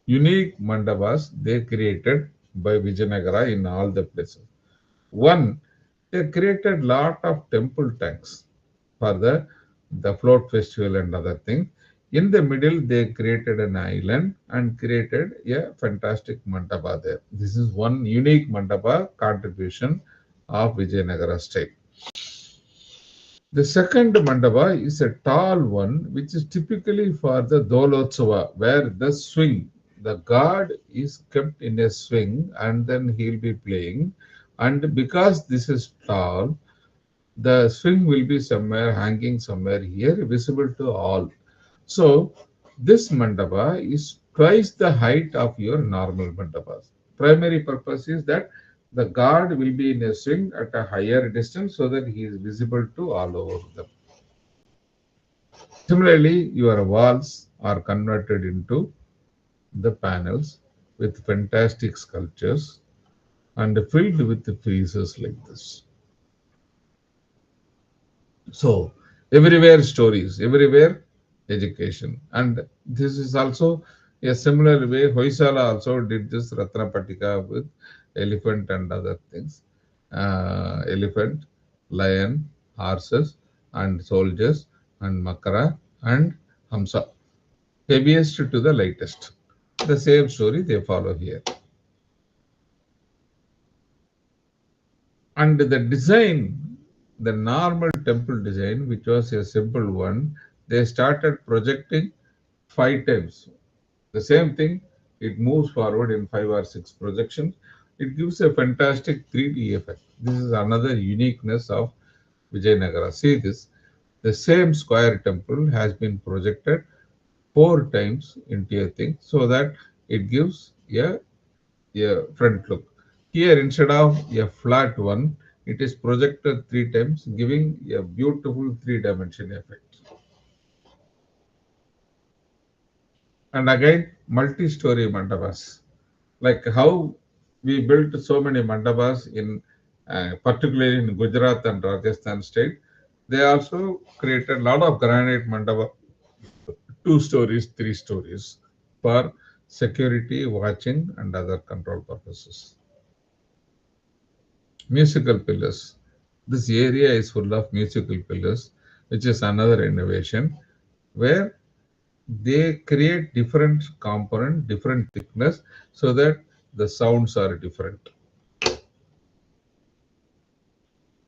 unique mandavas they created by Vijayanagara in all the places. One, they created lot of temple tanks for the float festival and other things. In the middle, they created an island and created a fantastic mandapa there. This is one unique mandapa contribution of Vijayanagara state. The second mandapa is a tall one, which is typically for the Dolotsava, where the swing, the god is kept in a swing and then he'll be playing. And because this is tall, the swing will be somewhere hanging somewhere here, visible to all. So this mandapa is twice the height of your normal mandapas. Primary purpose is that the god will be in a swing at a higher distance so that he is visible to all over them. Similarly, your walls are converted into the panels with fantastic sculptures and filled with the friezes like this. So everywhere stories, everywhere education. And this is also a similar way. Hoysala also did this Ratnapatika with elephant and other things. Elephant, lion, horses, and soldiers, and Makara, and Hamsa. Heaviest to the lightest. The same story they follow here. And the design, the normal temple design, which was a simple one, they started projecting 5 times. The same thing, it moves forward in 5 or 6 projections. It gives a fantastic 3D effect. This is another uniqueness of Vijayanagara. See this, the same square temple has been projected 4 times into a thing so that it gives a front look. Here, instead of a flat one, it is projected 3 times, giving a beautiful 3-dimension effect. And again, multi-story mandavas. Like how we built so many mandavas in, particularly in Gujarat and Rajasthan state, they also created a lot of granite mandava, 2 stories, 3 stories, for security, watching, and other control purposes. Musical pillars. This area is full of musical pillars, which is another innovation where they create different component, different thickness, so that the sounds are different.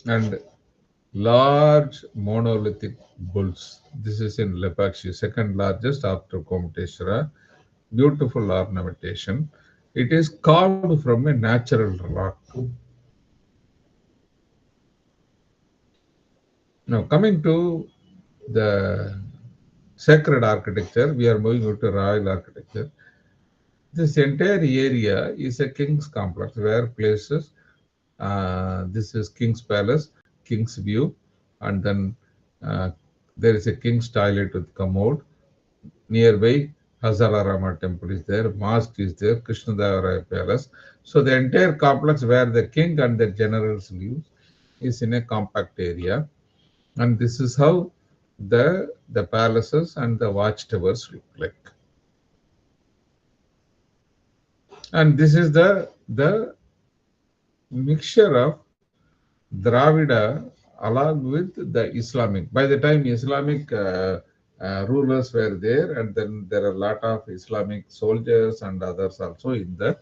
And large monolithic bulls. This is in Lepakshi, second largest after Komateshwara. Beautiful ornamentation. It is carved from a natural rock. Now, coming to the sacred architecture, we are moving to royal architecture. This entire area is a king's complex where places, this is King's Palace, King's View, and then uh, there is a king's toilet with commode. Nearby, Hazala Rama temple is there, mosque is there, Krishnadevara Palace. So the entire complex where the king and the generals live is in a compact area. And this is how the palaces and the watchtowers look like. And this is the mixture of Dravida along with the Islamic. By the time Islamic rulers were there, and then there are a lot of Islamic soldiers and others also in the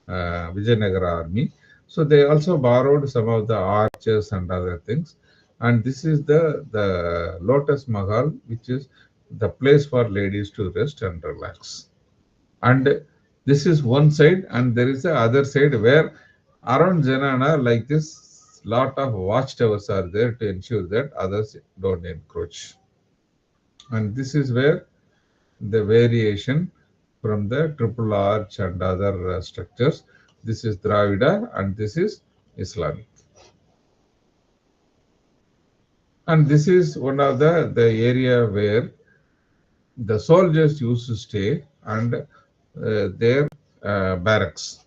Vijayanagara army. So they also borrowed some of the arches and other things. And this is the Lotus Mahal, which is the place for ladies to rest and relax. And this is one side, and there is the other side where around Janana, like this, lot of watchtowers are there to ensure that others don't encroach. And this is where the variation from the triple arch and other structures. This is Dravida and this is Islamic. And this is one of the area where the soldiers used to stay and their barracks.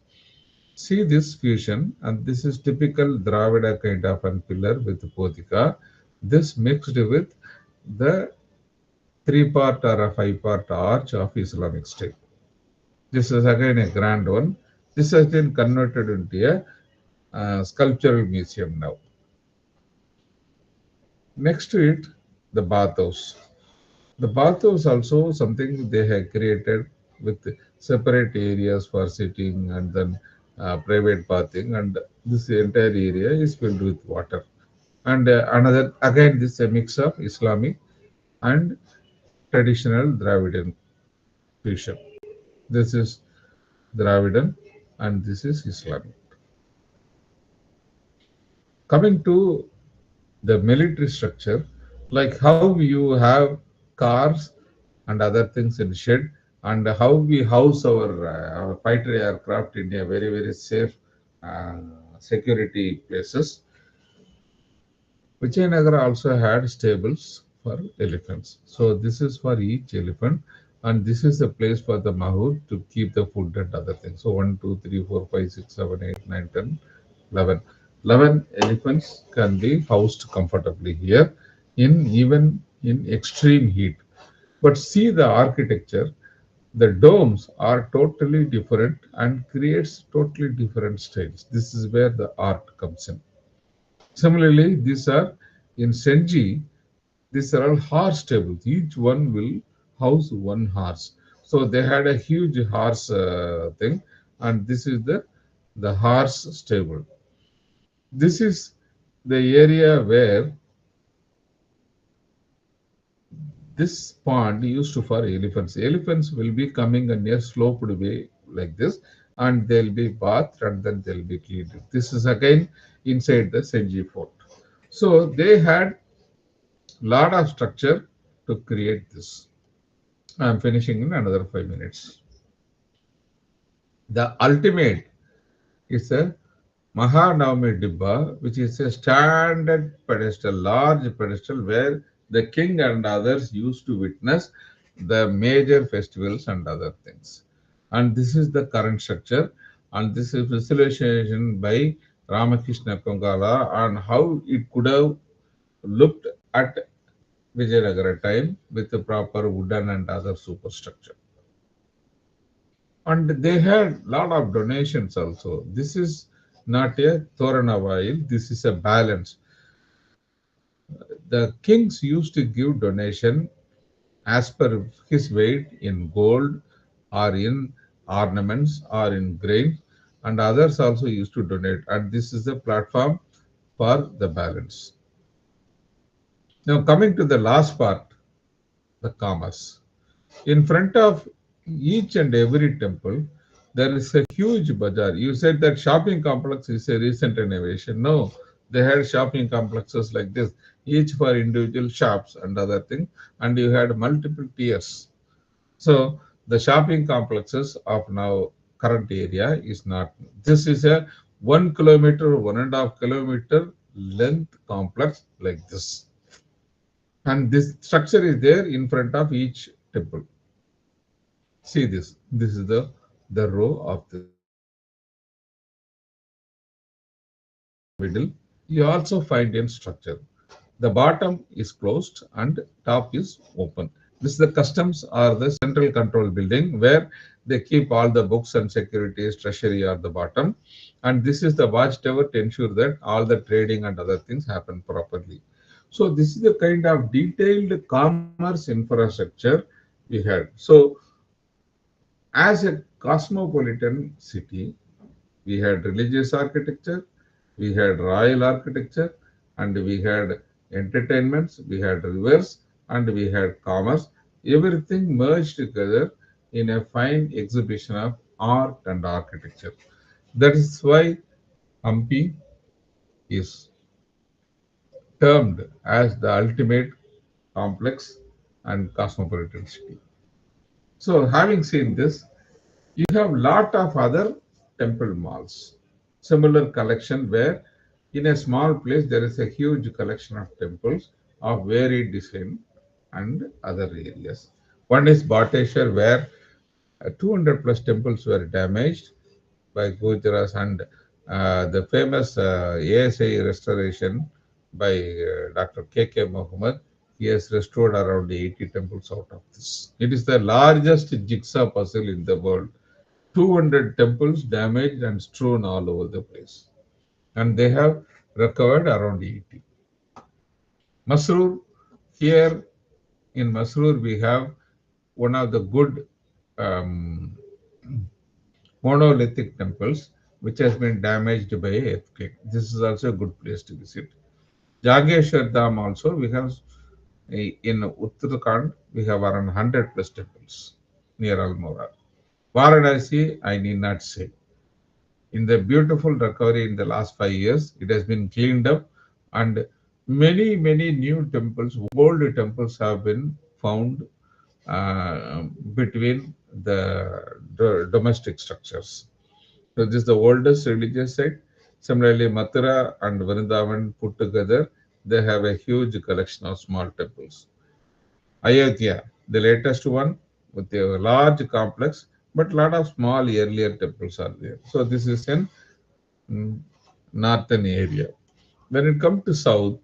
See this fusion, and this is typical Dravida kind of a pillar with Potika. This mixed with the three-part or a five-part arch of Islamic state. This is again a grand one. This has been converted into a sculptural museum now. Next to it, the bathhouse. The bathhouse also something they have created with separate areas for sitting and then private bathing, and this entire area is filled with water. And another again, this is a mix of Islamic and traditional Dravidian fusion. This is Dravidian and this is Islamic. Coming to the military structure, like how you have cars and other things in shed, and how we house our fighter aircraft in a very safe uh, security places. Vijayanagara also had stables for elephants. So this is for each elephant, and this is the place for the mahout to keep the food and other things. So 1, 2, 3, 4, 5, 6, 7, 8, 9, 10, 11. 11 elephants can be housed comfortably here in even in extreme heat. But see the architecture, the domes are totally different and creates totally different styles. This is where the art comes in. Similarly, these are in Senji, these are all horse stables. Each one will house one horse. So they had a huge horse thing, and this is the horse stable. This is the area where this pond used to for elephants. Elephants will be coming in a sloped way like this, and they'll be bathed and then they'll be cleaned. This is again inside the Senji fort. So they had lot of structure to create this. I'm finishing in another 5 minutes. The ultimate is a Mahanavami Dibba, which is a standard pedestal, large pedestal where the king and others used to witness the major festivals and other things. And this is the current structure, and this is visualization by Ramakrishna Kongala on how it could have looked at Vijayanagara time with the proper wooden and other superstructure. And they had lot of donations also. This is not a Toranavail, this is a balance. The kings used to give donation as per his weight in gold or in ornaments or in grain, and others also used to donate. And this is the platform for the balance. Now, coming to the last part, the commerce. In front of each and every temple, there is a huge bazaar. You said that shopping complex is a recent innovation. No, they had shopping complexes like this, each for individual shops and other thing, and you had multiple tiers. So the shopping complexes of now current area is not. This is a 1 kilometer, 1.5 kilometer length complex like this, and this structure is there in front of each temple. See this. This is the row of this. Middle. You also find in structure. The bottom is closed and top is open. This is the customs or the central control building where they keep all the books and securities, treasury are the bottom. And this is the watchtower to ensure that all the trading and other things happen properly. So this is the kind of detailed commerce infrastructure we had. So as a cosmopolitan city, we had religious architecture, we had royal architecture, and we had entertainments, we had rivers, and we had commerce. Everything merged together in a fine exhibition of art and architecture. That is why Hampi is termed as the ultimate complex and cosmopolitan city. So, having seen this, you have lot of other temple malls. Similar collection where in a small place there is a huge collection of temples of varied design and other areas. One is Bhateshwar where 200 plus temples were damaged by Gujaras, and the famous ASI restoration by Dr. K.K. Mohammed, he has restored around 80 temples out of this. It is the largest jigsaw puzzle in the world. 200 temples damaged and strewn all over the place. And they have recovered around 80. Masroor, here in Masroor, we have one of the good um, monolithic temples which has been damaged by a earthquake. This is also a good place to visit. Jageshwar Dham also, we have in Uttarakhand, we have around 100 plus temples near Almora. Varanasi, I need not say. In the beautiful recovery in the last 5 years, it has been cleaned up, and many new temples, old temples have been found between the domestic structures. So this is the oldest religious site. Similarly, Mathura and Vrindavan put together, they have a huge collection of small temples. Ayodhya, the latest one with a large complex, but lot of small earlier temples are there. So this is in mm, northern area. When it comes to south,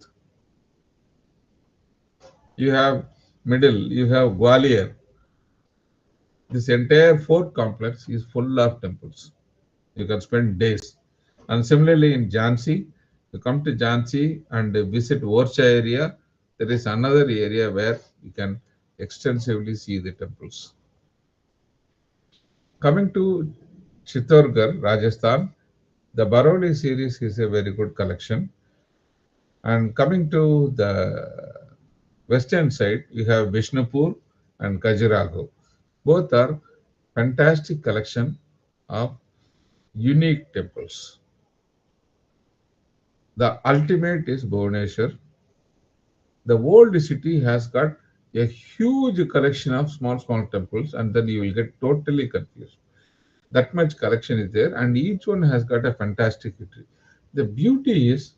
you have middle, you have Gwalior. This entire fort complex is full of temples. You can spend days. And similarly in Jhansi, you come to Jhansi and visit Orcha area, there is another area where you can extensively see the temples. Coming to Chittorgarh, Rajasthan, the Baroli series is a very good collection. And coming to the western side, you have Vishnupur and Khajuraho. Both are fantastic collection of unique temples. The ultimate is Bhubaneswar. The old city has got a huge collection of small temples, and then you will get totally confused. That much collection is there, and each one has got a fantastic history. The beauty is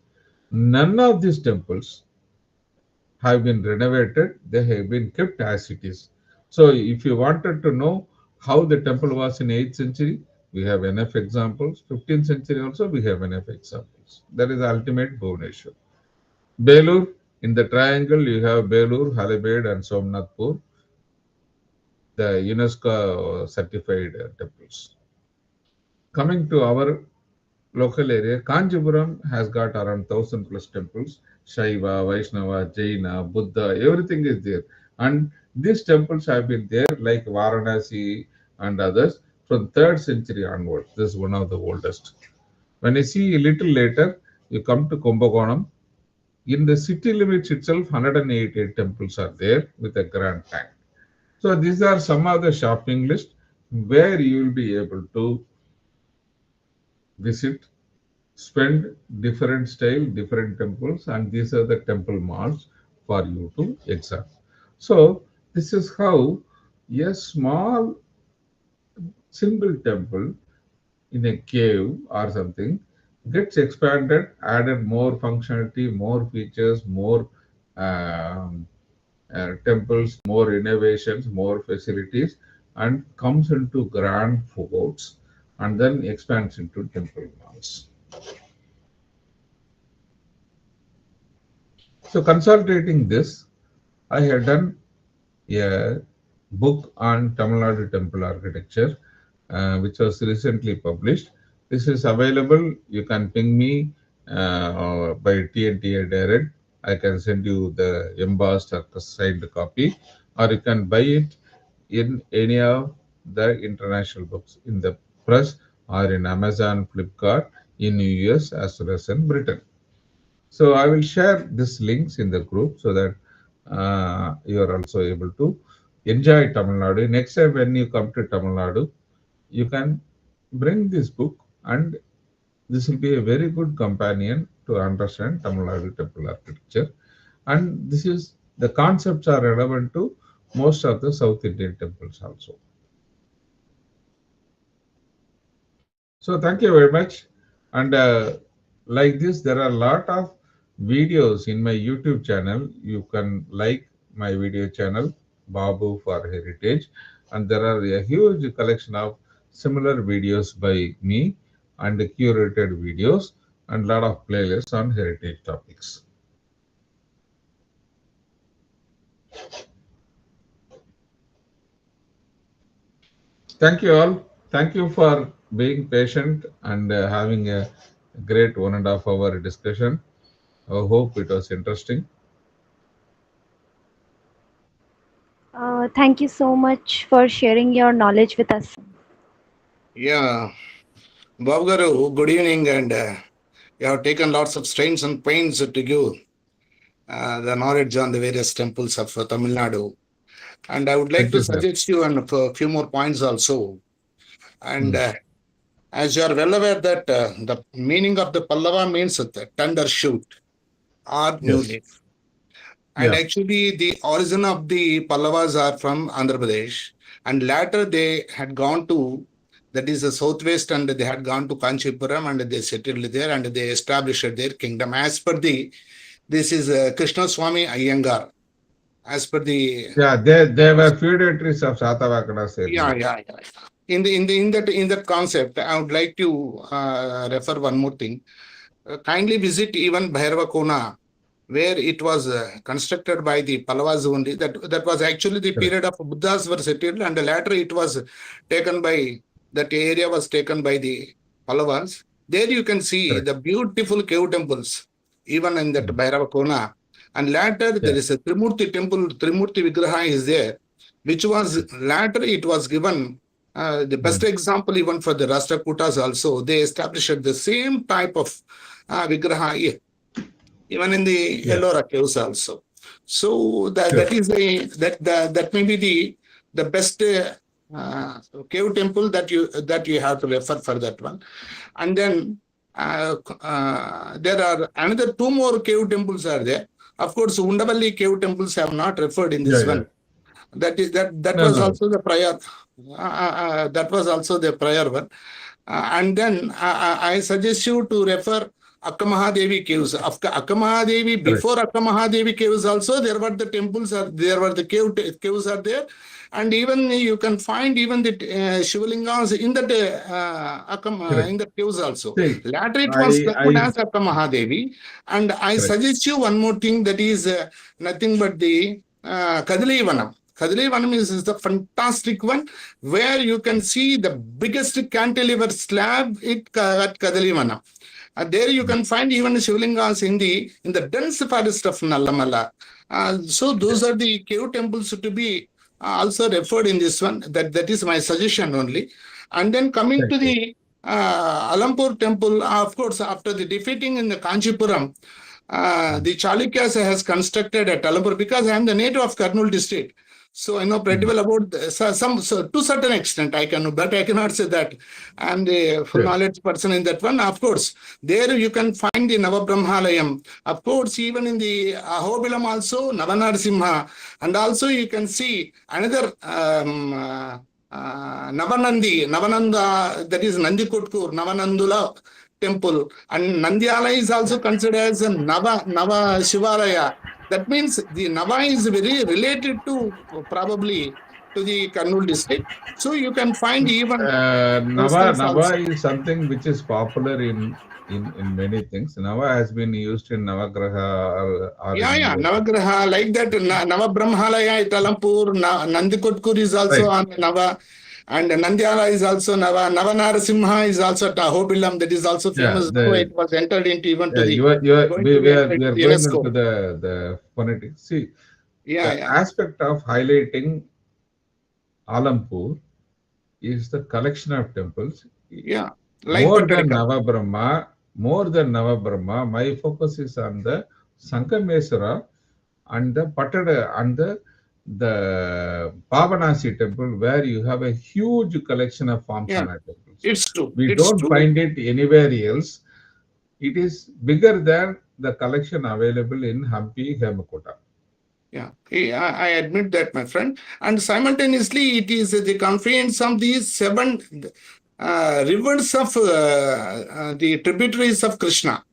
none of these temples have been renovated, they have been kept as it is. So if you wanted to know how the temple was in 8th century, we have enough examples. 15th century also we have enough examples. That is the ultimate Bhubaneswar. Belur, in the triangle you have Belur, Halibad and Somnathpur. the UNESCO certified temples. Coming to our local area, Kanjipuram has got around 1000 plus temples. Shaiva, Vaishnava, Jaina, Buddha, everything is there. And these temples have been there like Varanasi and others from 3rd century onwards. This is one of the oldest. When you see a little later, you come to Kumbakonam. In the city limits itself, 188 temples are there with a grand tank. So these are some of the shopping list where you will be able to visit, spend different style, different temples, and these are the temple malls for you to examine. So this is how a small single temple in a cave or something gets expanded, added more functionality, more features, more um, temples, more innovations, more facilities, and comes into grand forts and then expands into temple malls. So, consolidating this, I had done a book on Tamil Nadu temple architecture, which was recently published. This is available. You can ping me by TNTA direct. I can send you the embossed or signed copy, or you can buy it in any of the international books in the press or in Amazon, Flipkart, in US as well as in Britain. So I will share these links in the group so that you are also able to enjoy Tamil Nadu. Next time when you come to Tamil Nadu, you can bring this book, and this will be a very good companion to understand Tamil Nadu temple architecture. And this is the concepts are relevant to most of the South Indian temples also. So thank you very much. And like this, there are a lot of videos in my YouTube channel. You can like my video channel, Babu for Heritage. And there are a huge collection of similar videos by me and curated videos and a lot of playlists on heritage topics. Thank you all. Thank you for being patient and having a great 1.5 hour discussion. I hope it was interesting. Thank you so much for sharing your knowledge with us. Yeah, Babu Garu, good evening, and you have taken lots of strains and pains to give the knowledge on the various temples of Tamil Nadu. And I would like Thank you, to sir. suggest you on a few more points also. And as you are well aware that the meaning of the Pallava means the tender shoot or new Yes. leaf. And Yeah. actually, the origin of the Pallavas are from Andhra Pradesh. And later they had gone to, that is the southwest, and they had gone to Kanchipuram and they settled there and they established their kingdom. As per the, this is Krishna Swami Iyengar. As per the Yeah, they were feudatories of Satavahanas yeah, earlier. yeah, yeah. In that concept, I would like to refer one more thing. Kindly visit even Bhairava Kona, where it was constructed by the Pallavas only. That was actually the Correct. period of Buddhas were settled, and later it was taken by, that area was taken by the Pallavas. There you can see Correct. the beautiful cave temples, even in that Bhairava Kona. And later there is a Trimurti temple, Trimurti Vigraha is there, which was later it was given the best example even for the Rashtrakutas also. They established the same type of Vigraha even in the Ellora caves also. So that is that may be the best cave temple that you have to refer for that one. And then there are another 2 more cave temples are there. Of course, Undavalli cave temples have not referred in this one. That was also the prior. That was also the prior one. And then I suggest you to refer Akka Mahadevi caves. Akka Mahadevi, before Akka Mahadevi caves also, there were the temples, there were the caves are there. And even you can find even the Shivalingas in that in the caves also. Later it was put as Akka Mahadevi. And I suggest you one more thing, that is nothing but the Kadalivanam. Kadalivanam is the fantastic one where you can see the biggest cantilever slab at Kadalivanam. There you can find even Shivlingas in the dense forest of Nallamala. So those are the cave temples to be also referred in this one. That is my suggestion only. And then coming to the Alampur temple, of course, after the defeating in the Kanchipuram, the Chalukyas has constructed at Alampur because I am the native of Kurnool district. So I know pretty well about to certain extent I can, but I cannot say that I am the full knowledge person in that one. Of course, there you can find the Navabrahmalayam. Of course, even in the Ahobilam also Navanarasimha, and also you can see another Navananda, that is Nandikotkur, Navanandula temple, and Nandyala is also considered as a Nava Shivaraya. That means the Nava is very related to probably to the Kurnool district. So you can find even Nava is something which is popular in many things. Nava has been used in Navagraha or Navagraha, like that. Navabrahmalaya at Alampur, Nandikotkur is also on Nava. And Nandyala is also Nava. Navanarasimha is also at Ahobilam. That is also famous. It was entered into even to the. We are going into the phonetics. See, the aspect of highlighting Alampur is the collection of temples. Like more than Navabrahma, my focus is on the Sankameswara and the Patada and the Pavanasi temple, where you have a huge collection of Vamsana temples. It's true. We don't find it anywhere else. It is bigger than the collection available in Hampi, Hemakota. I admit that, my friend. And simultaneously, it is the confluence of these 7 rivers of the tributaries of Krishna.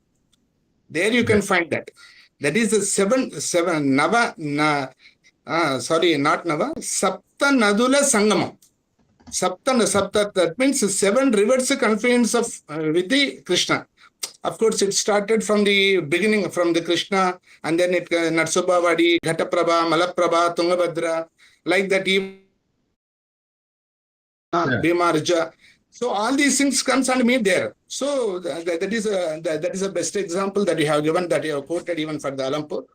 There you can find that. That is the 7 Nava. Sorry, not Nava. Sapta Nadula Sangamam. Sapta. That means 7 rivers confluence of with the Krishna. Of course, it started from the beginning, from the Krishna, and then it Narsubhavadi, Ghataprabha, Malaprabha, Tungabhadra, like that. Bhimarja. So all these things comes and meet there. So that is a best example that you have given, that you have quoted even for the Alampur.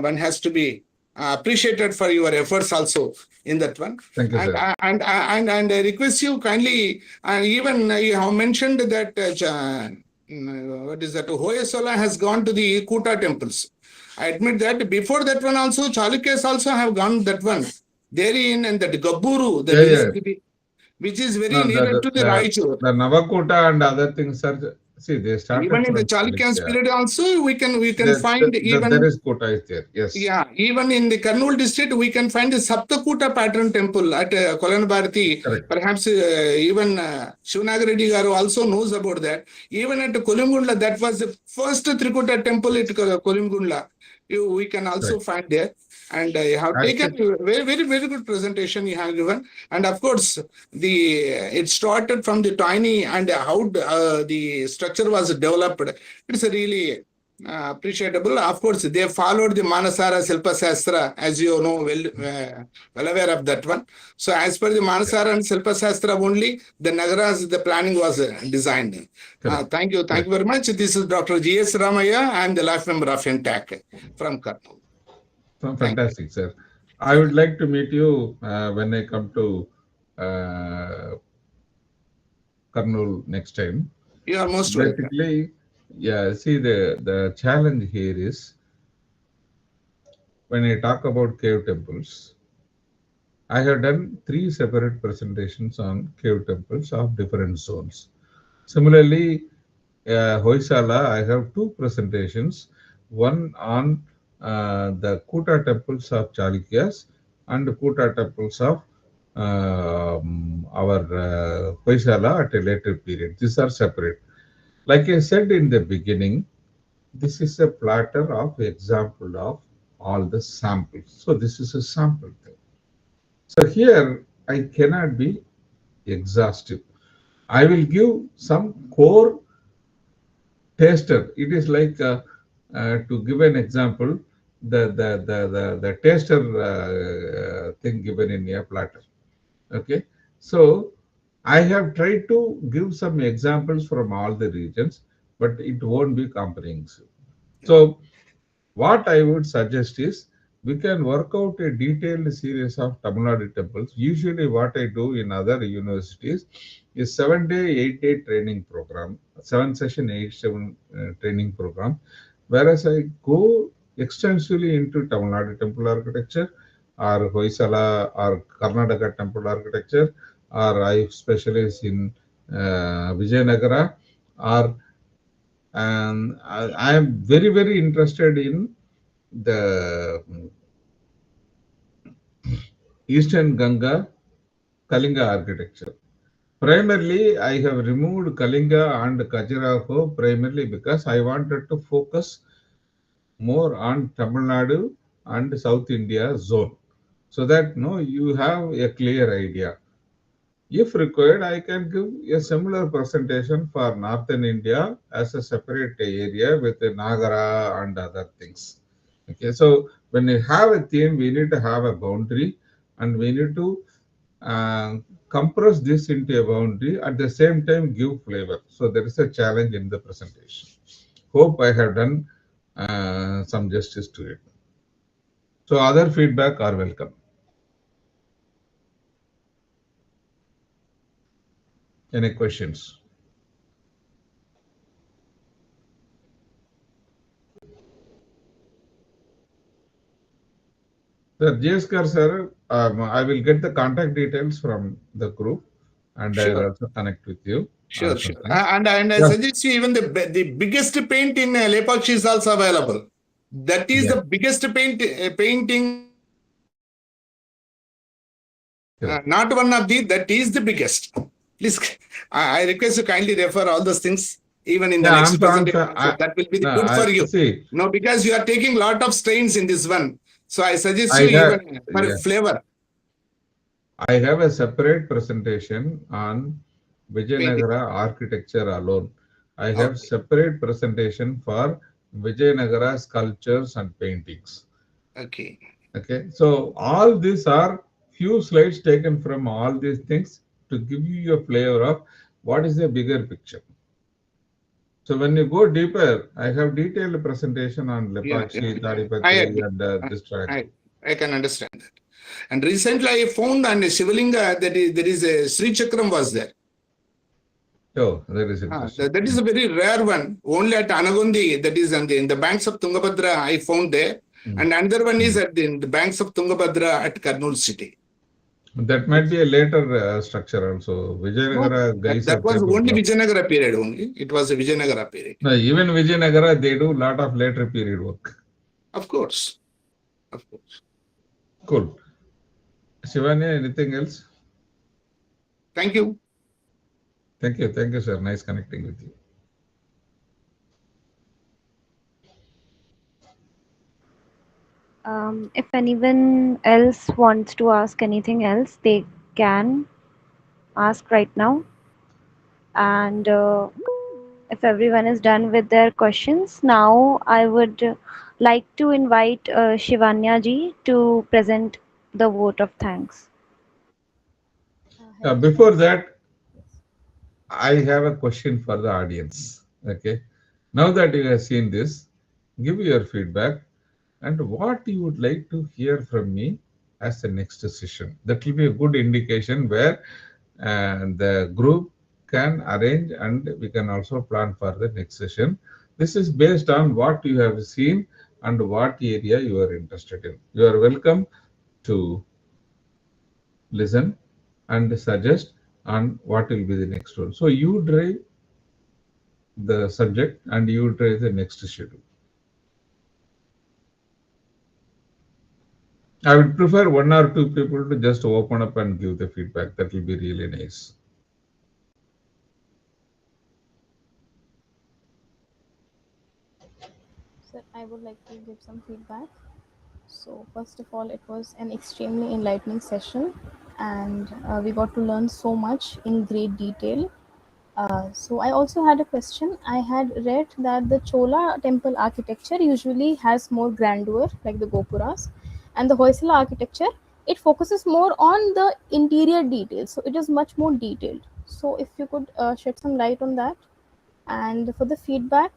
One has to be appreciated for your efforts also in that one. Thank you, sir. And I request you kindly, even you have mentioned that what is that? Hoysala has gone to the Kuta temples. I admit that. Before that one also, Chalukyas also have gone that one. Therein and that Gabburu, which is very near to the Raichur. The Navakota and other things are. See, they started even in the Chalukyas period also, we can find even there is Kota is there. Yes. Yeah, even in the Kurnool district, we can find the Saptakuta pattern temple at Kolanbharati. Perhaps even Shivanagareddy Garu also knows about that. Even at Kolimgundla, that was the first Trikuta temple at Kolimgundla. We can also find there. And you have taken very, very, very good presentation you have given. And of course, it started from the tiny and how the structure was developed. It's a really appreciable. Of course, they followed the Manasara Silpa Sastra, as you know, well aware of that one. So as per the Manasara and Silpa Sastra only, the Nagaras, the planning was designed. Thank you very much. This is Dr. G.S. Ramaya. I am the life member of NTAC from Kurnool. Fantastic, sir. I would like to meet you when I come to Kurnool next time. You are most welcome. Yeah, see, the challenge here is, when I talk about cave temples, I have done 3 separate presentations on cave temples of different zones. Similarly, Hoysala, I have 2 presentations, one on the Kuta temples of Chalukyas and the Kuta temples of our Hoysala at a later period. These are separate. Like I said in the beginning, this is a platter of example of all the samples. So this is a sample thing. So here I cannot be exhaustive. I will give some core taster. It is like, to give an example, the taster thing given in a platter. Okay, so I have tried to give some examples from all the regions, but it won't be comprehensive. So what I would suggest is we can work out a detailed series of Tamil Nadu temples. Usually, what I do in other universities is 7-day, 8-day training program, 7 session, 8-7 training program, whereas I go extensively into Tamil Nadu temple architecture or Hoysala or Karnataka temple architecture, or I specialize in Vijayanagara, or and I am very, very interested in the Eastern Ganga Kalinga architecture. Primarily, I have removed Kalinga and Khajuraho primarily because I wanted to focus more on Tamil Nadu and South India zone, so that you have a clear idea. If required, I can give a similar presentation for Northern India as a separate area with the Nagara and other things. Okay, so when you have a theme, we need to have a boundary, and we need to uh, compress this into a boundary, at the same time give flavor. So there is a challenge in the presentation. Hope I have done some justice to it. So other feedback are welcome. Any questions? Sir, JSKR sir, I will get the contact details from the group, and I will Sure, also connect with you sure, on sure. something. And I Yes. suggest you even the biggest paint in Lepakshi is also available. That is Yeah. the biggest painting. Correct. Not one of that is the biggest. Please, I request you kindly refer all those things even in the Yeah, next I'm presentation. So I, that will be no, good for I you. see. No, because you are taking lot of strains in this one. So I suggest I you have, even for yeah, flavor I have a separate presentation on painting. Vijayanagara architecture alone. I have Okay, separate presentation for Vijayanagara sculptures and paintings. okay. Okay, so all these are few slides taken from all these things to give you a flavor of what is the bigger picture. So when you go deeper, I have detailed presentation on Yeah. Lepakshi, I Tadipatri, agree. and this triangle. I can understand that. And recently I found on Shivalinga that there is a Sri Chakram was there. Oh, that is interesting. That is a very rare one. Only at Anagundi, that is in the banks of Tungabhadra, I found there. Mm. And another one is in the banks of Tungabhadra at Kurnool city. That might be a later structure also. No, Vijayanagara guys that have was kept only it. Vijayanagara period only. It was a Vijayanagara period. No, even Vijayanagara, they do a lot of later period work. Of course. Of course. Cool. Shivani, anything else? Thank you. Thank you. Thank you, sir. Nice connecting with you. If anyone else wants to ask anything else, they can ask right now. And if everyone is done with their questions, now I would like to invite Shivanya ji to present the vote of thanks. Hello, sir. Before that, Yes. I have a question for the audience. Okay. Now that you have seen this, give your feedback and what you would like to hear from me as the next session. That will be a good indication where the group can arrange, and we can also plan for the next session. This is based on what you have seen and what area you are interested in. You are welcome to listen and suggest on what will be the next one. So you drive the subject and you drive the next schedule. I would prefer one or two people to just open up and give the feedback. That will be really nice. Sir, I would like to give some feedback. So, first of all, it was an extremely enlightening session, and we got to learn so much in great detail. So I also had a question. I had read that the Chola temple architecture usually has more grandeur, like the gopuras, and the Hoysala architecture, it focuses more on the interior details. So it is much more detailed. So if you could shed some light on that. And for the feedback,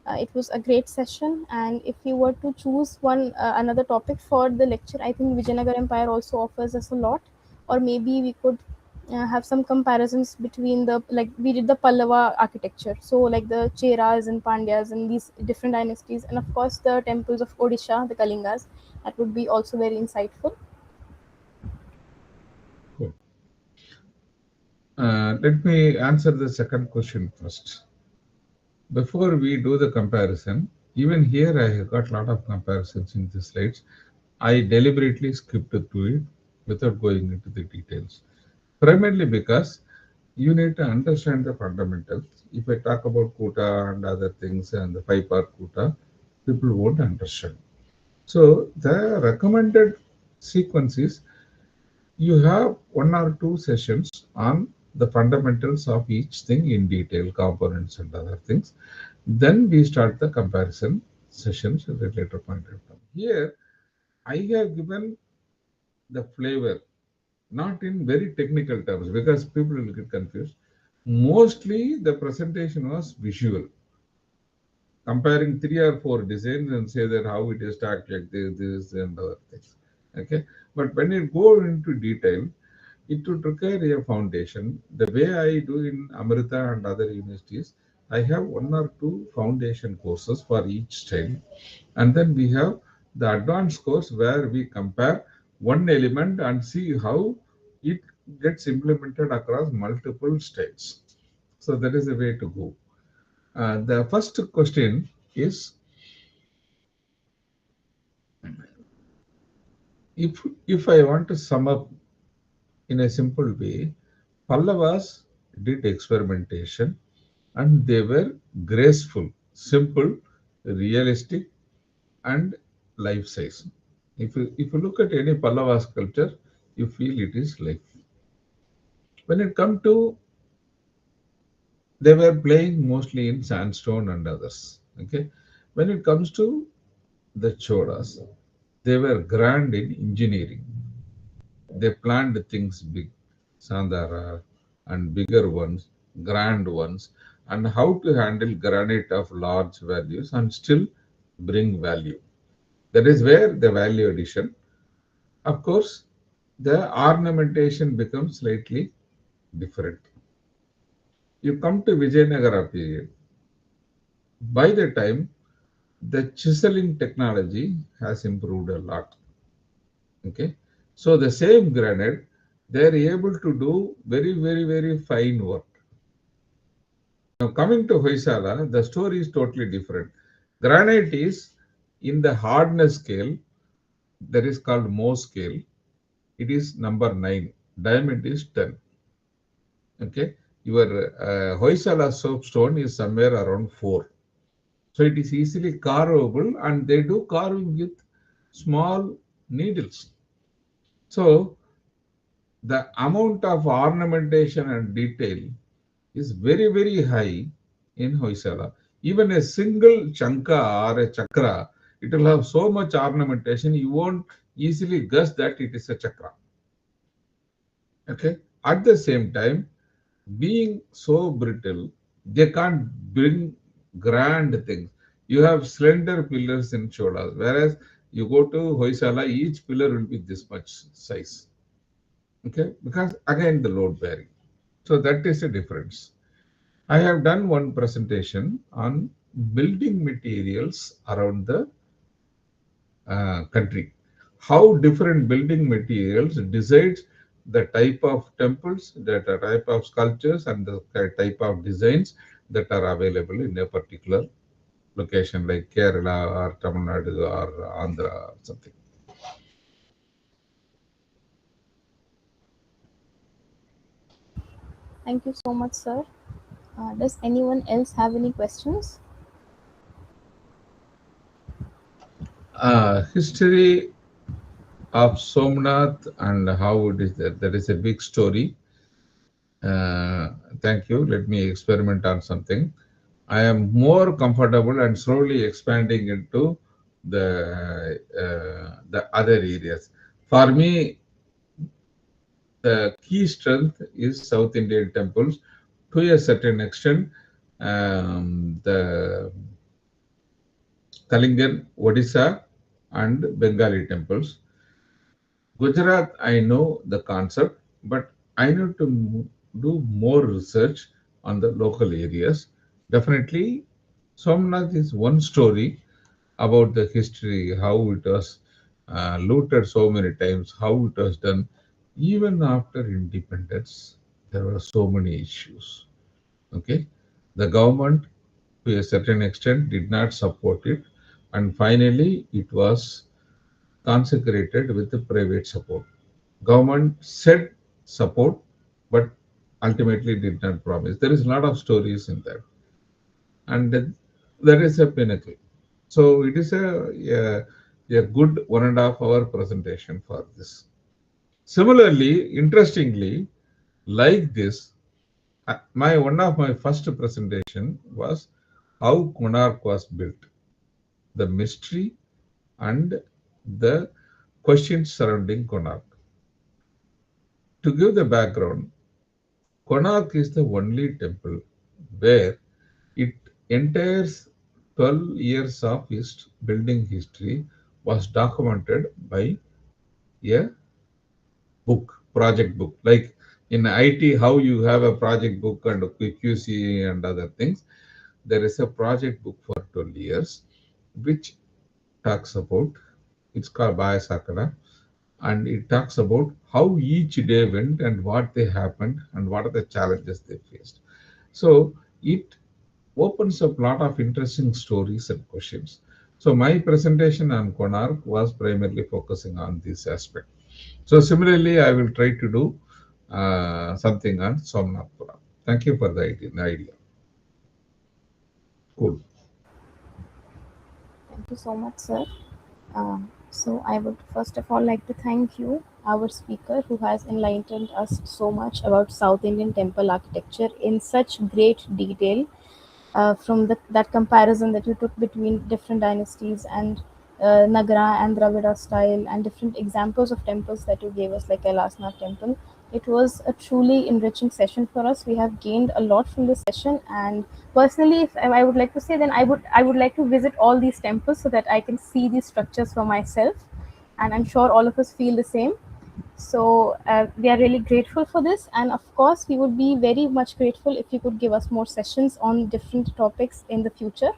it was a great session. And if you were to choose one another topic for the lecture, I think Vijayanagara Empire also offers us a lot. Or maybe we could have some comparisons between the, like we did the Pallava architecture, so like the Cheras and Pandyas and these different dynasties, and of course the temples of Odisha, the Kalingas. That would be also very insightful. Cool. Let me answer the second question first. Before we do the comparison, even here I have got a lot of comparisons in the slides. I deliberately skipped through it without going into the details. Primarily because you need to understand the fundamentals. If I talk about Kuta and other things and the 5-part Kuta, people won't understand. So the recommended sequence is you have 1 or 2 sessions on the fundamentals of each thing in detail, components and other things. Then we start the comparison sessions at a later point of time. Here, I have given the flavor, not in very technical terms, because people will get confused. Mostly the presentation was visual, comparing 3 or 4 designs and say that how it is stacked like this and other things. Okay, but when you go into detail, it would require a foundation. The way I do in Amrita and other universities, I have 1 or 2 foundation courses for each style, and then we have the advanced course where we compare one element and see how it gets implemented across multiple styles. So that is the way to go. The first question is, if I want to sum up in a simple way, Pallavas did experimentation and they were graceful, simple, realistic, and life size. If you look at any Pallava sculpture, you feel it is life. When it comes to, they were playing mostly in sandstone and others. Okay, when it comes to the Cholas, they were grand in engineering. They planned things big, Sandara, and bigger ones, grand ones, and how to handle granite of large values and still bring value. That is where the value addition. Of course, the ornamentation becomes slightly different. You come to Vijayanagara period. By the time, the chiseling technology has improved a lot. Okay, so the same granite, they are able to do very, very, very fine work. Now, coming to Hoysala, the story is totally different. Granite is in the hardness scale, that is called Mohs scale. It is number 9. Diamond is 10. Okay, your Hoysala soapstone is somewhere around 4. So it is easily carvable, and they do carving with small needles. So the amount of ornamentation and detail is very, very high in Hoysala. Even a single chanka or a chakra, it will have so much ornamentation, you won't easily guess that it is a chakra. Okay. At the same time, being so brittle, they can't bring grand things. You have slender pillars in Cholas, whereas you go to Hoysala, each pillar will be this much size. Okay, because again the load bearing. So that is a difference. I have done one presentation on building materials around the country. How different building materials decides the type of temples, the type of sculptures, and the type of designs that are available in a particular location like Kerala or Tamilnadu or Andhra or something. Thank you so much, sir. Does anyone else have any questions? History of Somnath and how it is there. That is a big story. Thank you. Let me experiment on something. I am more comfortable and slowly expanding into the other areas. For me, the key strength is South Indian temples to a certain extent. The Kalingan, Odisha, and Bengali temples. Gujarat, I know the concept, but I need to do more research on the local areas. Definitely, Somnath is one story about the history, how it was looted so many times, how it was done. Even after independence, there were so many issues. Okay, the government, to a certain extent, did not support it, and finally, it was consecrated with the private support. Government said support, but ultimately did not promise. There is a lot of stories in that, and that is a pinnacle. So it is a good 1.5 hour presentation for this. Similarly, interestingly, like this, my one of my first presentation was how Konark was built, the mystery and the questions surrounding Konark. To give the background, Konark is the only temple where it entire 12 years of its building history was documented by a book, project book. Like in IT, how you have a project book and a QC and other things, there is a project book for 12 years, which talks about, it's called Bayasakana, and it talks about how each day went and what they happened and what are the challenges they faced. So it opens up a lot of interesting stories and questions. So my presentation on Konark was primarily focusing on this aspect. So similarly, I will try to do something on Somnathpura. Thank you for the idea. Cool. Thank you so much, sir. So I would first of all like to thank you, our speaker, who has enlightened us so much about South Indian temple architecture in such great detail. From that comparison that you took between different dynasties and Nagara and Dravida style, and different examples of temples that you gave us, like Kailasnath temple. It was a truly enriching session for us. We have gained a lot from this session, and personally, if I would like to say, then I would like to visit all these temples so that I can see these structures for myself, and I'm sure all of us feel the same. So we are really grateful for this, and of course, we would be very much grateful if you could give us more sessions on different topics in the future.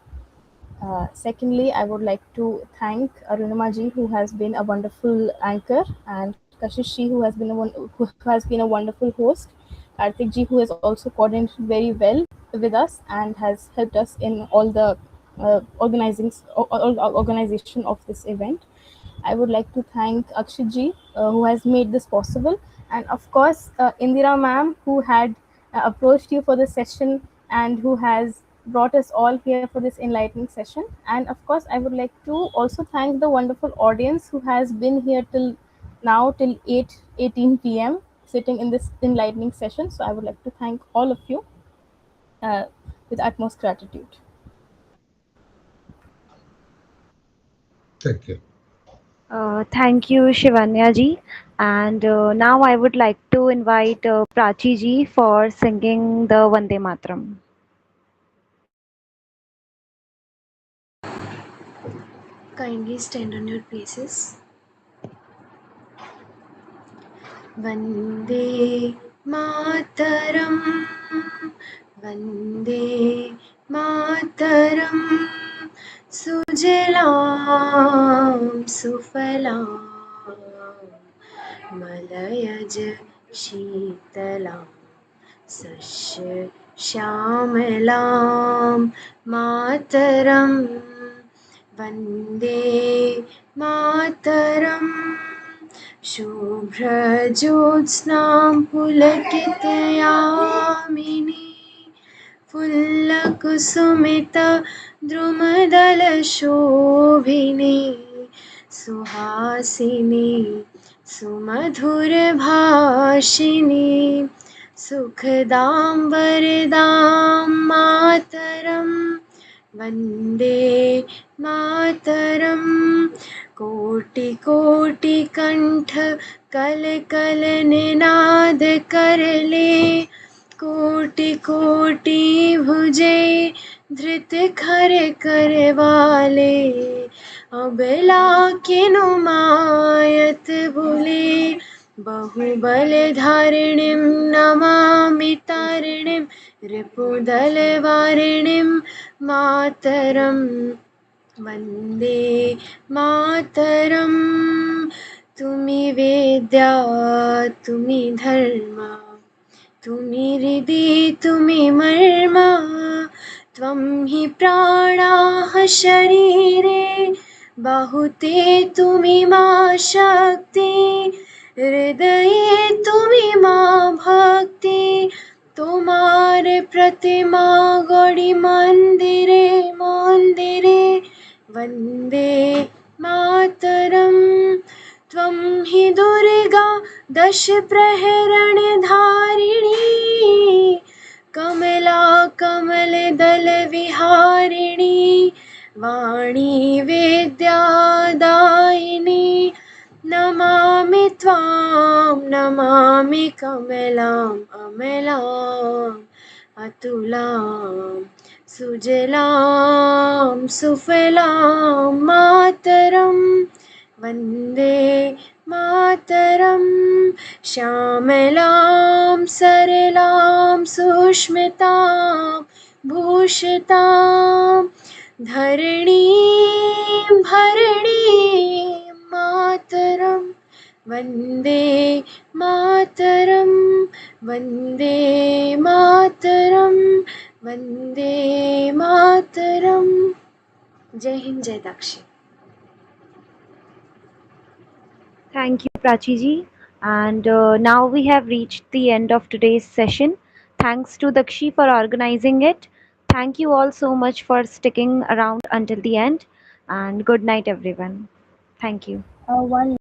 Secondly, I would like to thank Arunima ji, who has been a wonderful anchor, and Kashish ji, who has been a wonderful host. Karthik ji, who has also coordinated very well with us and has helped us in all the organization of this event. I would like to thank Akshit ji, who has made this possible, and of course Indira ma'am, who had approached you for the session and who has brought us all here for this enlightening session. And of course, I would like to also thank the wonderful audience who has been here till now, till 8:18 p.m. sitting in this enlightening session. So I would like to thank all of you uh, with utmost gratitude. Thank you. Thank you, Shivanya ji. And now I would like to invite Prachi ji for singing the Vande Matram. Kindly stand on your places. Vande Mataram, Vande Mataram, Sujalam Sufalam, Malayaj Sheetalam, Sasya Shyamalam Mataram, Vande Mataram, Shubhrajyotsnam Pulakitayamini, Fullakusumita Drumadalashobhini, Suhasini Sumadhurabhashini, सुखदां वरदां मातरं वन्दे मातरं कोटिकोटिकण्ठ कलकलनिनाद करले कोटि कोटि भुजे धृत खर करवाले अबला किनु मायत बुले बहुबल धारिणीं नमामि तारिणीं रिपुदल वारिणीं मातरं वन्दे मातरं तुमि वेद्या तुमि धर्मा तुमि हृदि तुमि मर्मा त्वं हि प्राणाः शरीरे बाहुते तुमि मा शक्ति हृदये तुमि मा भक्ति तोमार प्रतिमा गौड़ी मंदिरे मंदिरे वन्दे मातरं त्वं हि दुर्गा दश प्रहरण धारिणी कमला कमल दल विहारिणी वाणी विद्यादायिनी नमामि त्वां नमामि कमलाम् अमलाम् अतुलां सुजलां सुफलां मातरं वन्दे मातरं श्यामलां सरलां सुष्मितां भूषितां धरणीं भरणीं मातरं वन्दे मातरं वन्दे मातरं वन्दे मातरं जय हिंद जय Dakshi Thank you, Prachi ji. And now we have reached the end of today's session. Thanks to Dakshi for organizing it. Thank you all so much for sticking around until the end. And good night, everyone. Thank you. One